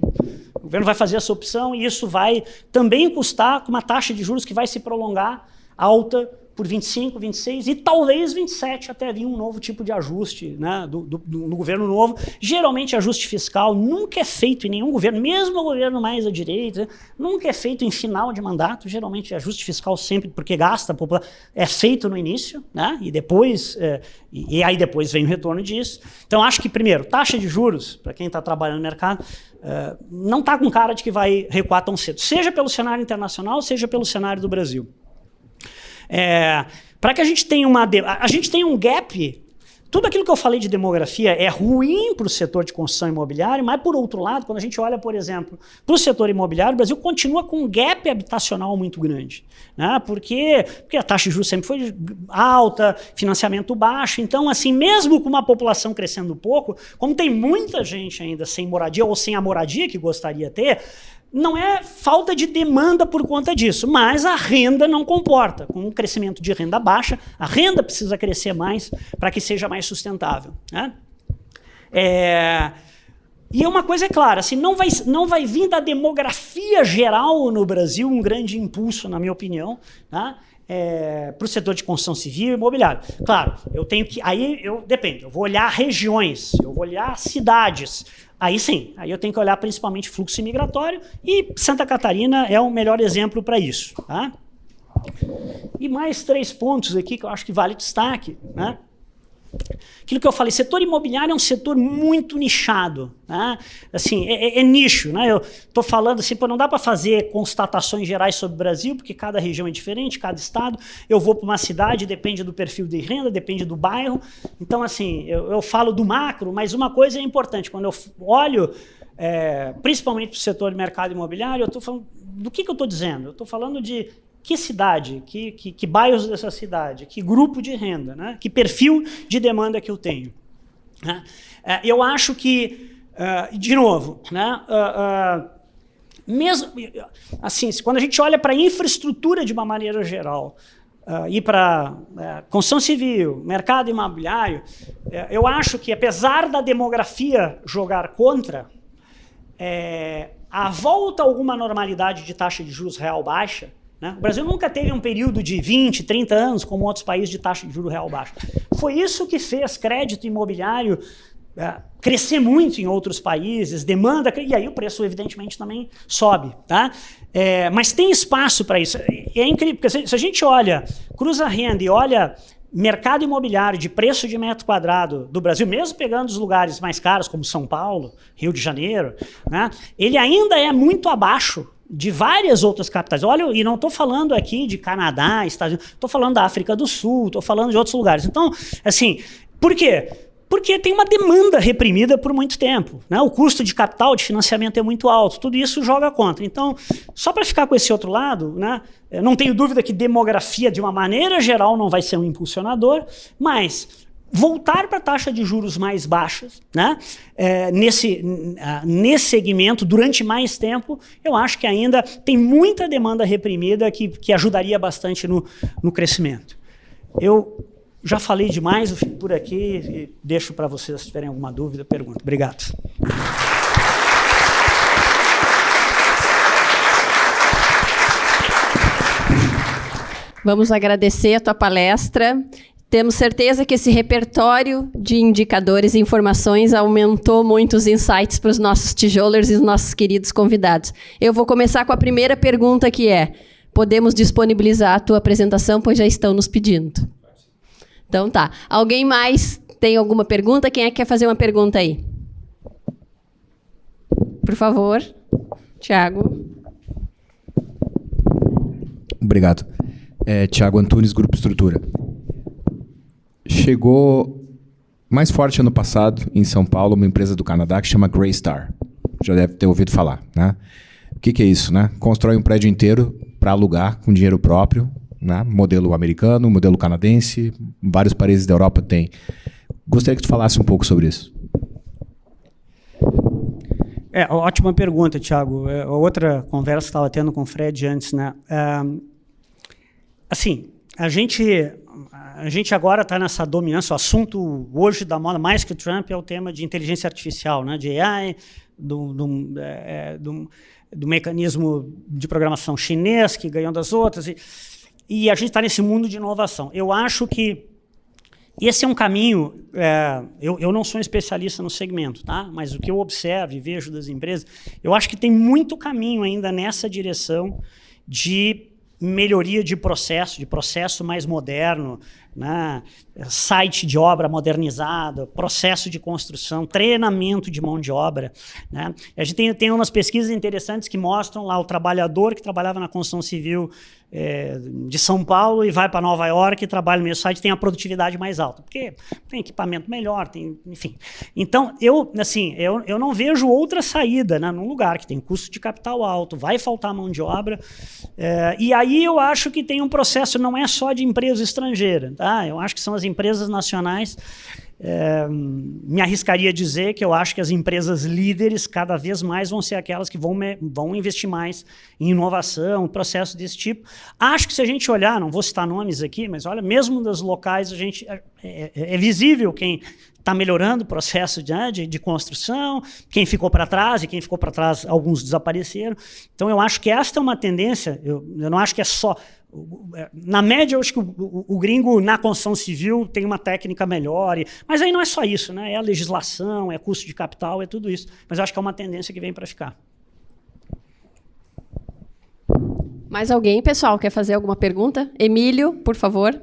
governo vai fazer essa opção e isso vai também custar com uma taxa de juros que vai se prolongar alta por 25, 26 e talvez 27 até vir um novo tipo de ajuste, né, no governo novo. Geralmente ajuste fiscal nunca é feito em nenhum governo, mesmo o governo mais à direita, nunca é feito em final de mandato. Geralmente ajuste fiscal sempre, porque gasta a população, é feito no início, né, e depois, e aí depois vem o retorno disso. Então acho que primeiro, taxa de juros, para quem está trabalhando no mercado, não está com cara de que vai recuar tão cedo, seja pelo cenário internacional, seja pelo cenário do Brasil. Para que a gente tenha um gap, tudo aquilo que eu falei de demografia é ruim para o setor de construção imobiliária, mas por outro lado, quando a gente olha, por exemplo, para o setor imobiliário, o Brasil continua com um gap habitacional muito grande, né? Porque a taxa de juros sempre foi alta, financiamento baixo, então assim, mesmo com uma população crescendo pouco, como tem muita gente ainda sem moradia ou sem a moradia que gostaria de ter, não é falta de demanda por conta disso, mas a renda não comporta. Com um crescimento de renda baixa, a renda precisa crescer mais para que seja mais sustentável, né? E uma coisa é clara, assim, não vai vir da demografia geral no Brasil um grande impulso, na minha opinião, tá? Para o setor de construção civil e imobiliário. Claro, depende, eu vou olhar regiões, eu vou olhar cidades. Aí sim, aí eu tenho que olhar principalmente fluxo migratório e Santa Catarina é o melhor exemplo para isso, tá? E mais 3 pontos aqui que eu acho que vale destaque, né? Aquilo que eu falei, setor imobiliário é um setor muito nichado, né? Assim, é nicho, né? Eu estou falando assim, não dá para fazer constatações gerais sobre o Brasil, porque cada região é diferente, cada estado. Eu vou para uma cidade, depende do perfil de renda, depende do bairro. Então, assim, eu falo do macro, mas uma coisa é importante, quando eu olho, principalmente para o setor de mercado imobiliário, eu estou falando, do que eu estou dizendo? Eu estou falando de que cidade, que bairros dessa cidade, que grupo de renda, né? Que perfil de demanda que eu tenho. Né? Eu acho que, de novo, né? Mesmo assim, quando a gente olha para a infraestrutura de uma maneira geral, ir para construção civil, mercado imobiliário, eu acho que, apesar da demografia jogar contra, a volta a alguma normalidade de taxa de juros real baixa, né? O Brasil nunca teve um período de 20, 30 anos, como outros países, de taxa de juros real baixa. Foi isso que fez crédito imobiliário crescer muito em outros países, demanda, e aí o preço, evidentemente, também sobe. Tá? Mas tem espaço para isso. É incrível, porque se a gente olha, cruza a renda e olha mercado imobiliário de preço de metro quadrado do Brasil, mesmo pegando os lugares mais caros, como São Paulo, Rio de Janeiro, né, ele ainda é muito abaixo de várias outras capitais. Olha, e não estou falando aqui de Canadá, Estados Unidos, estou falando da África do Sul, estou falando de outros lugares. Então, assim, por quê? Porque tem uma demanda reprimida por muito tempo. Né? O custo de capital, de financiamento é muito alto. Tudo isso joga contra. Então, só para ficar com esse outro lado, né, eu não tenho dúvida que demografia, de uma maneira geral, não vai ser um impulsionador, mas voltar para a taxa de juros mais baixas, né, nesse segmento, durante mais tempo, eu acho que ainda tem muita demanda reprimida que ajudaria bastante no crescimento. Eu já falei demais, eu fico por aqui e deixo para vocês, se tiverem alguma dúvida, pergunta. Obrigado. Vamos agradecer a tua palestra. Temos certeza que esse repertório de indicadores e informações aumentou muito os insights para os nossos tijolers e os nossos queridos convidados. Eu vou começar com a primeira pergunta, que é: podemos disponibilizar a tua apresentação, pois já estão nos pedindo. Então tá. Alguém mais tem alguma pergunta? Quem é que quer fazer uma pergunta aí? Por favor, Tiago. Obrigado. Tiago Antunes, Grupo Estrutura. Chegou mais forte ano passado, em São Paulo, uma empresa do Canadá que chama Greystar. Já deve ter ouvido falar, né? O que é isso, né? Constrói um prédio inteiro para alugar com dinheiro próprio, né? Modelo americano, modelo canadense, vários países da Europa tem. Gostaria que tu falasse um pouco sobre isso. Ótima pergunta, Tiago. Outra conversa que estava tendo com o Fred antes, né? Assim, a gente agora está nessa dominância. O assunto hoje da moda, mais que o Trump, é o tema de inteligência artificial, né? De AI, do mecanismo de programação chinês que ganhou das outras. E a gente está nesse mundo de inovação. Eu acho que esse é um caminho. Eu não sou um especialista no segmento, tá? Mas o que eu observo e vejo das empresas, eu acho que tem muito caminho ainda nessa direção de melhoria de processo mais moderno, né? Site de obra modernizado, processo de construção, treinamento de mão de obra. Né? A gente tem umas pesquisas interessantes que mostram lá o trabalhador que trabalhava na construção civil de São Paulo e vai para Nova York e trabalha no mesmo site, tem a produtividade mais alta, porque tem equipamento melhor, enfim. Então, eu não vejo outra saída, né, num lugar que tem custo de capital alto, vai faltar mão de obra, e aí eu acho que tem um processo, não é só de empresa estrangeira, tá? Eu acho que são as empresas nacionais. Me arriscaria a dizer que eu acho que as empresas líderes cada vez mais vão ser aquelas que vão investir mais em inovação, processo desse tipo. Acho que se a gente olhar, não vou citar nomes aqui, mas olha, mesmo das locais, a gente é visível quem está melhorando o processo de construção, quem ficou para trás, e quem ficou para trás, alguns desapareceram. Então, eu acho que esta é uma tendência, eu não acho que é só... Na média, eu acho que o gringo na construção civil tem uma técnica melhor, mas aí não é só isso, né? É a legislação, é custo de capital, é tudo isso. Mas eu acho que é uma tendência que vem para ficar. Mais alguém, pessoal, quer fazer alguma pergunta? Emílio, por favor.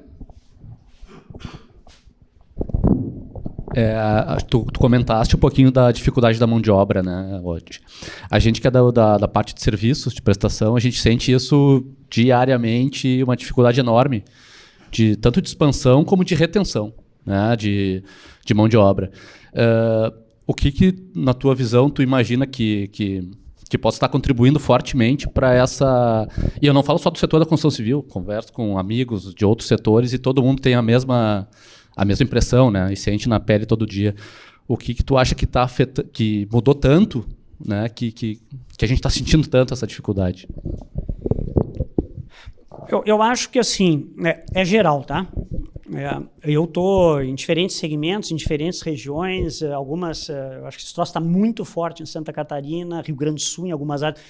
Tu comentaste um pouquinho da dificuldade da mão de obra, né, hoje. A gente que é da parte de serviços, de prestação, a gente sente isso diariamente, uma dificuldade enorme, tanto de expansão como de retenção, né, de mão de obra. O que na tua visão, tu imagina que que possa estar contribuindo fortemente para essa... E eu não falo só do setor da construção civil, converso com amigos de outros setores e todo mundo tem a mesma impressão, né? E sente na pele todo dia. O que tu acha que que mudou tanto, né? Que a gente está sentindo tanto essa dificuldade? Eu acho que assim, é geral, tá? Eu estou em diferentes segmentos, em diferentes regiões, algumas, eu acho que esse troço está muito forte em Santa Catarina, Rio Grande do Sul, em algumas áreas.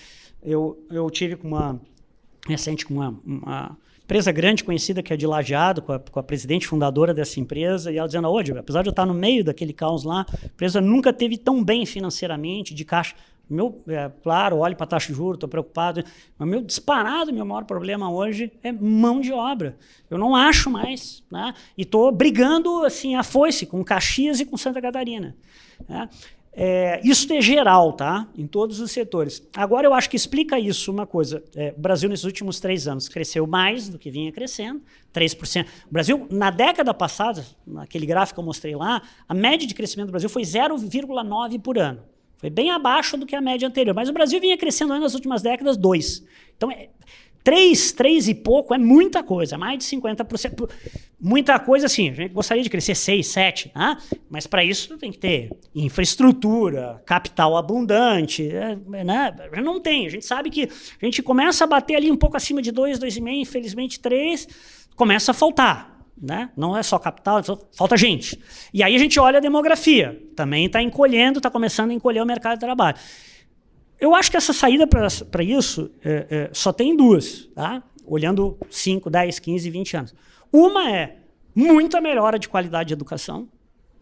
Eu tive recente com uma empresa grande conhecida que é de Lajeado, com a presidente fundadora dessa empresa, e ela dizendo, hoje, apesar de eu estar no meio daquele caos lá, a empresa nunca teve tão bem financeiramente, de caixa. Claro, olho para a taxa de juros, estou preocupado, mas meu maior problema hoje é mão de obra. Eu não acho mais, né? E estou brigando assim, a foice com Caxias e com Santa Catarina, né? Isso é geral, tá? Em todos os setores. Agora, eu acho que explica isso uma coisa. O Brasil, nesses últimos 3 anos, cresceu mais do que vinha crescendo, 3%. O Brasil, na década passada, naquele gráfico que eu mostrei lá, a média de crescimento do Brasil foi 0,9 por ano. Foi bem abaixo do que a média anterior. Mas o Brasil vinha crescendo nas últimas décadas 2. Então, 3 e pouco é muita coisa, mais de 50%. Muita coisa, assim, a gente gostaria de crescer 6, 7, né? Mas para isso tem que ter infraestrutura, capital abundante, né? Não tem, a gente sabe que a gente começa a bater ali um pouco acima de 2, 2,5, infelizmente 3, começa a faltar. Né? Não é só capital, falta gente. E aí a gente olha a demografia, também está encolhendo, está começando a encolher o mercado de trabalho. Eu acho que essa saída para isso só tem 2, tá? Olhando 5, 10, 15, 20 anos. Uma é muita melhora de qualidade de educação,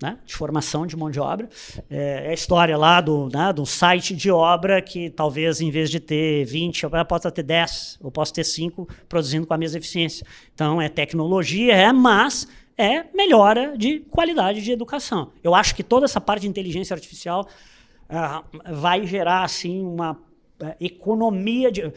né? De formação de mão de obra. É a história lá do site de obra que talvez, em vez de ter 20, eu possa ter 10, ou posso ter 5 produzindo com a mesma eficiência. Então, é tecnologia, mas é melhora de qualidade de educação. Eu acho que toda essa parte de inteligência artificial vai gerar assim, uma economia de...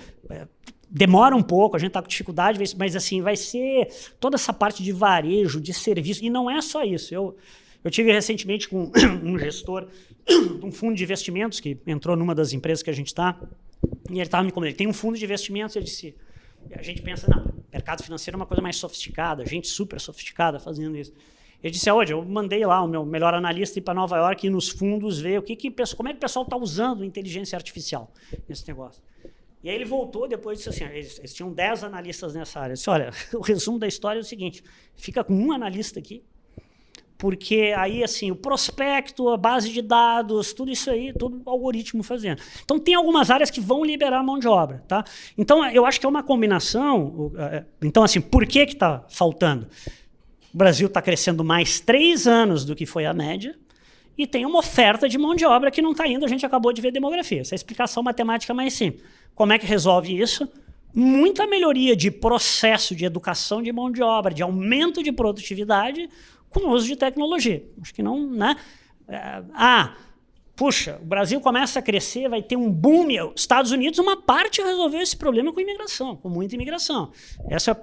demora um pouco, a gente está com dificuldade, mas assim, vai ser toda essa parte de varejo, de serviço, e não é só isso. Eu tive recentemente com um gestor de um fundo de investimentos que entrou numa das empresas que a gente está, e ele estava me comentando, ele tem um fundo de investimentos, ele disse, a gente pensa, não, mercado financeiro é uma coisa mais sofisticada, gente super sofisticada fazendo isso. Ele disse, hoje eu mandei lá o meu melhor analista ir para Nova York e ir nos fundos ver como é que o pessoal está usando inteligência artificial nesse negócio. E aí ele voltou depois e disse assim, eles tinham 10 analistas nessa área. Eu disse, olha, o resumo da história é o seguinte, fica com um analista aqui, porque aí, assim, o prospecto, a base de dados, tudo isso aí, todo o algoritmo fazendo. Então, tem algumas áreas que vão liberar mão de obra, tá? Então, eu acho que é uma combinação. Então, assim, por que está faltando? O Brasil está crescendo mais 3 anos do que foi a média e tem uma oferta de mão de obra que não está indo. A gente acabou de ver demografia. Essa é a explicação matemática mais simples. Como é que resolve isso? Muita melhoria de processo de educação de mão de obra, de aumento de produtividade com o uso de tecnologia. Acho que não, né? Puxa, o Brasil começa a crescer, vai ter um boom. Os Estados Unidos, uma parte resolveu esse problema com imigração, com muita imigração.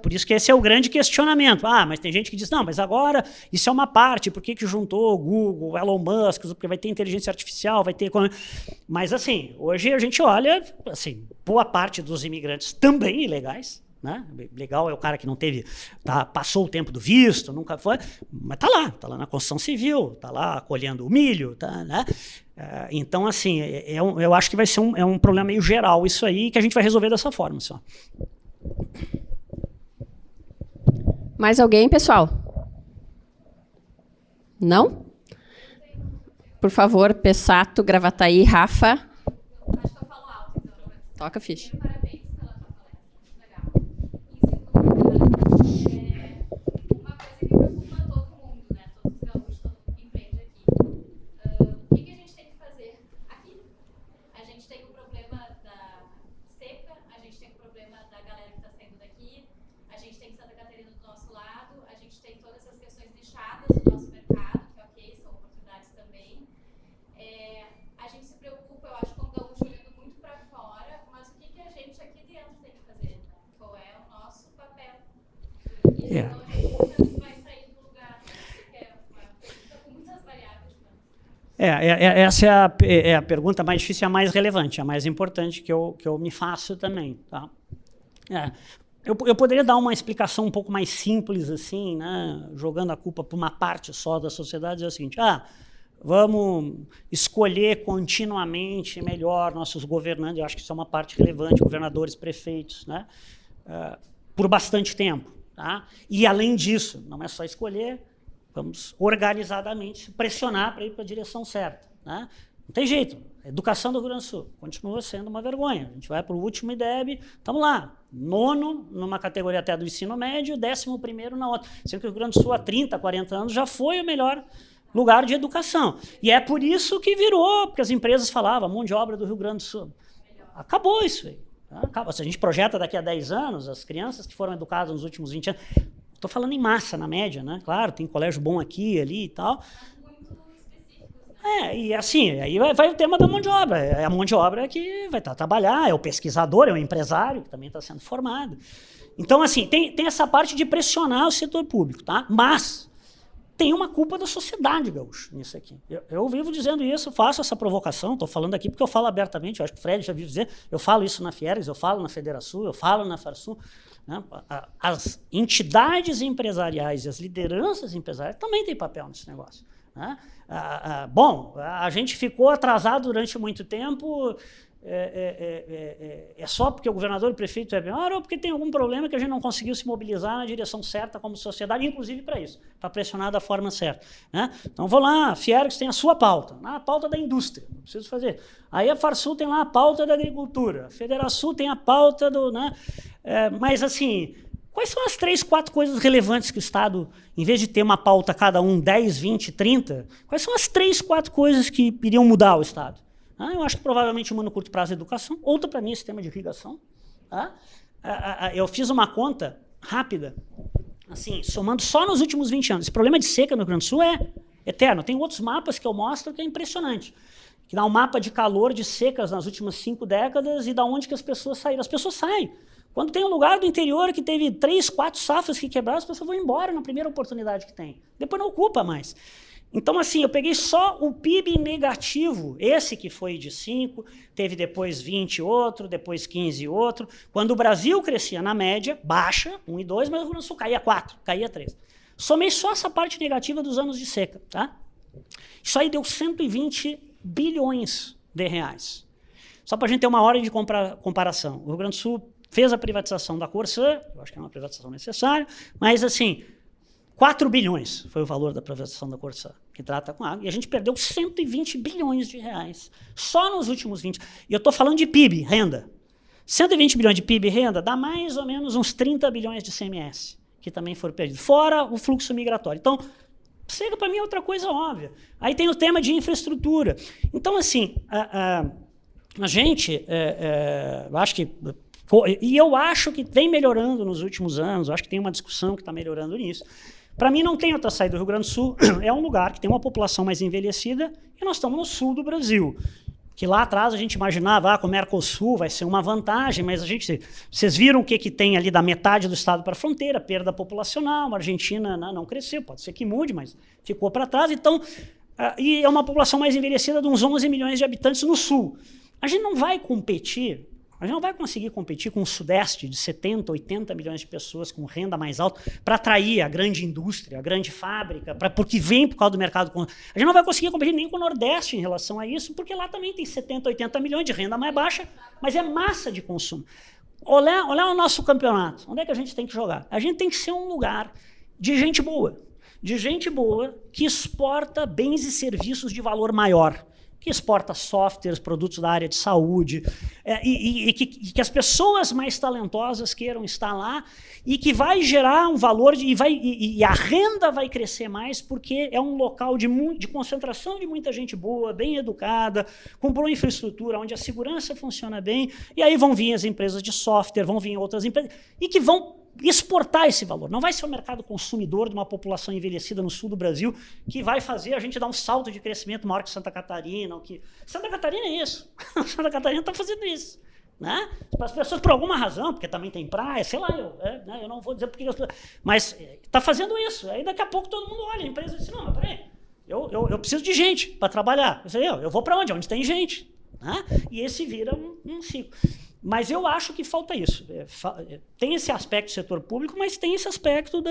Por isso que esse é o grande questionamento. Mas tem gente que diz, não, mas agora isso é uma parte, por que juntou o Google, o Elon Musk, porque vai ter inteligência artificial, vai ter... Mas, assim, hoje a gente olha, assim, boa parte dos imigrantes também ilegais, né? Legal é o cara que não teve, passou o tempo do visto, nunca foi, mas tá lá na construção civil, tá lá colhendo o milho, tá, né? Então, assim, eu acho que vai ser um problema meio geral isso aí, que a gente vai resolver dessa forma só. Mais alguém, pessoal? Não? Por favor, Pessato, Gravataí, Rafa. Acho que eu falo alto, então. Toca a ficha. Parabéns pela tua palestra, muito legal. Em segundo lugar, uma coisa que preocupa todo mundo, né? Todos os gaúchos, todo mundo que empreende aqui. O que a gente tem que fazer aqui? A gente tem o problema da seca, a gente tem o problema da galera que está saindo daqui, a gente tem Santa Catarina do nosso lado, a gente tem todas as questões nichadas do nosso mercado, que ok, são oportunidades também. A gente se preocupa, eu acho, com o gaúcho olhando muito para fora, mas o que a gente aqui dentro tem que fazer? Né? Qual é o nosso papel? E então a gente nunca vai sair do lugar, né? Que é uma pergunta com muitas variáveis. Essa é a pergunta mais difícil e a mais relevante, a mais importante que eu me faço também. Tá? Eu poderia dar uma explicação um pouco mais simples, assim, né, jogando a culpa para uma parte só da sociedade, dizer o seguinte, vamos escolher continuamente melhor nossos governantes, eu acho que isso é uma parte relevante, governadores, prefeitos, né, por bastante tempo. Tá? E, além disso, não é só escolher, vamos organizadamente pressionar para ir para a direção certa. Né? Não tem jeito. A educação do Rio Grande do Sul continua sendo uma vergonha. A gente vai para o último IDEB, estamos lá, 9º numa categoria até do ensino médio, 11º na outra. Sendo que o Rio Grande do Sul, há 30, 40 anos, já foi o melhor lugar de educação. E é por isso que virou, porque as empresas falavam, a mão de obra do Rio Grande do Sul. Acabou isso aí. Acabou. Se a gente projeta daqui a 10 anos, as crianças que foram educadas nos últimos 20 anos, estou falando em massa, na média, né? Claro, tem colégio bom aqui, ali e tal. E assim, aí vai o tema da mão de obra. É a mão de obra que vai estar a trabalhar, é o pesquisador, é o empresário que também está sendo formado. Então, assim, tem essa parte de pressionar o setor público, tá? Mas tem uma culpa da sociedade, gaúcho, nisso aqui. Eu vivo dizendo isso, faço essa provocação, estou falando aqui porque eu falo abertamente, eu acho que o Fred já viu dizer, eu falo isso na Fiergs, eu falo na Federação, eu falo na Farsul. Né? As entidades empresariais e as lideranças empresariais também têm papel nesse negócio. Né? Bom, a gente ficou atrasado durante muito tempo, é só porque o governador e o prefeito é menor ou porque tem algum problema que a gente não conseguiu se mobilizar na direção certa como sociedade, inclusive para isso, para pressionar da forma certa. Né? Então, vou lá, a Fiergs tem a sua pauta, a pauta da indústria, não preciso fazer. Aí a Farsul tem lá a pauta da agricultura, a Federação tem a pauta do... Né? Mas, assim, quais são as 3, 4 coisas relevantes que o Estado, em vez de ter uma pauta cada 10, 20, 30, quais são as 3, 4 coisas que iriam mudar o Estado? Eu acho que provavelmente uma no curto prazo é educação, outra para mim é sistema de irrigação. Tá? Eu fiz uma conta rápida, assim, somando só nos últimos 20 anos. Esse problema de seca no Rio Grande do Sul é eterno. Tem outros mapas que eu mostro que é impressionante. Que dá um mapa de calor, de secas nas últimas 5 décadas e da onde que as pessoas saíram. As pessoas saem. Quando tem um lugar do interior que teve 3, 4 safras que quebraram, as pessoas vão embora na primeira oportunidade que tem. Depois não ocupa mais. Então, assim, eu peguei só o PIB negativo, esse que foi de 5, teve depois 20 outro, depois 15 outro. Quando o Brasil crescia na média, baixa, 1 e 2, mas o Rio Grande do Sul caía 4, caía 3. Somei só essa parte negativa dos anos de seca. Tá? Isso aí deu 120 bilhões de reais. Só para a gente ter uma hora de comparação. O Rio Grande do Sul fez a privatização da Corsã, eu acho que é uma privatização necessária, mas assim, 4 bilhões foi o valor da privatização da Corsã, que trata com água, e a gente perdeu 120 bilhões de reais, só nos últimos 20. E eu estou falando de PIB, renda. 120 bilhões de PIB e renda dá mais ou menos uns 30 bilhões de CMS, que também foram perdidos, fora o fluxo migratório. Então, seca para mim é outra coisa óbvia. Aí tem o tema de infraestrutura. Então, assim, a gente, acho que... E eu acho que vem melhorando nos últimos anos, eu acho que tem uma discussão que está melhorando nisso. Para mim, não tem outra saída do Rio Grande do Sul. É um lugar que tem uma população mais envelhecida e nós estamos no sul do Brasil. Que lá atrás a gente imaginava com o Mercosul vai ser uma vantagem, mas vocês viram o que tem ali da metade do estado para a fronteira, perda populacional, a Argentina não cresceu, pode ser que mude, mas ficou para trás. Então, e é uma população mais envelhecida de uns 11 milhões de habitantes no sul. A gente não vai competir. A gente não vai conseguir competir com o Sudeste de 70, 80 milhões de pessoas com renda mais alta para atrair a grande indústria, a grande fábrica, porque vem por causa do mercado. A gente não vai conseguir competir nem com o Nordeste em relação a isso, porque lá também tem 70, 80 milhões de renda mais baixa, mas é massa de consumo. Olha o nosso campeonato. Onde é que a gente tem que jogar? A gente tem que ser um lugar de gente boa que exporta bens e serviços de valor maior, que exporta softwares, produtos da área de saúde, e que as pessoas mais talentosas queiram estar lá e que vai gerar um valor, e a renda vai crescer mais porque é um local de concentração de muita gente boa, bem educada, com boa infraestrutura, onde a segurança funciona bem, e aí vão vir as empresas de software, vão vir outras empresas, e que vão exportar esse valor. Não vai ser o mercado consumidor de uma população envelhecida no sul do Brasil que vai fazer a gente dar um salto de crescimento maior que Santa Catarina. Santa Catarina é isso. Santa Catarina está fazendo isso. Né? As pessoas, por alguma razão, porque também tem praia, sei lá, eu não vou dizer porque... Mas está fazendo isso. Aí daqui a pouco todo mundo olha, a empresa diz, não, mas peraí, eu preciso de gente para trabalhar. Eu vou para onde? Onde tem gente. Né? E esse vira um ciclo. Mas eu acho que falta isso. Tem esse aspecto do setor público, mas tem esse aspecto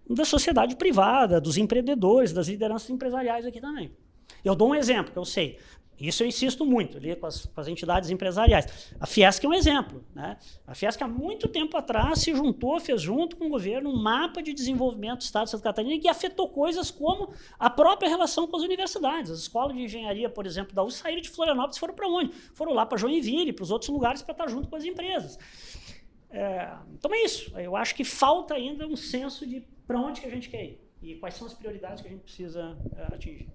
da sociedade privada, dos empreendedores, das lideranças empresariais aqui também. Eu dou um exemplo, que eu sei. Isso eu insisto muito ali com as entidades empresariais. A Fiesc é um exemplo. Né? A Fiesc, há muito tempo atrás, se juntou, fez junto com o governo um mapa de desenvolvimento do Estado de Santa Catarina que afetou coisas como a própria relação com as universidades. As escolas de engenharia, por exemplo, da USP saíram de Florianópolis e foram para onde? Foram lá para Joinville, para os outros lugares para estar junto com as empresas. Então é isso. Eu acho que falta ainda um senso de para onde que a gente quer ir e quais são as prioridades que a gente precisa atingir.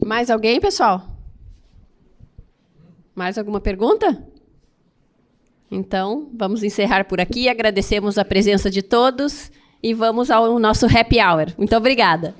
Mais alguém, pessoal? Mais alguma pergunta? Então, vamos encerrar por aqui. Agradecemos a presença de todos e vamos ao nosso happy hour. Muito obrigada.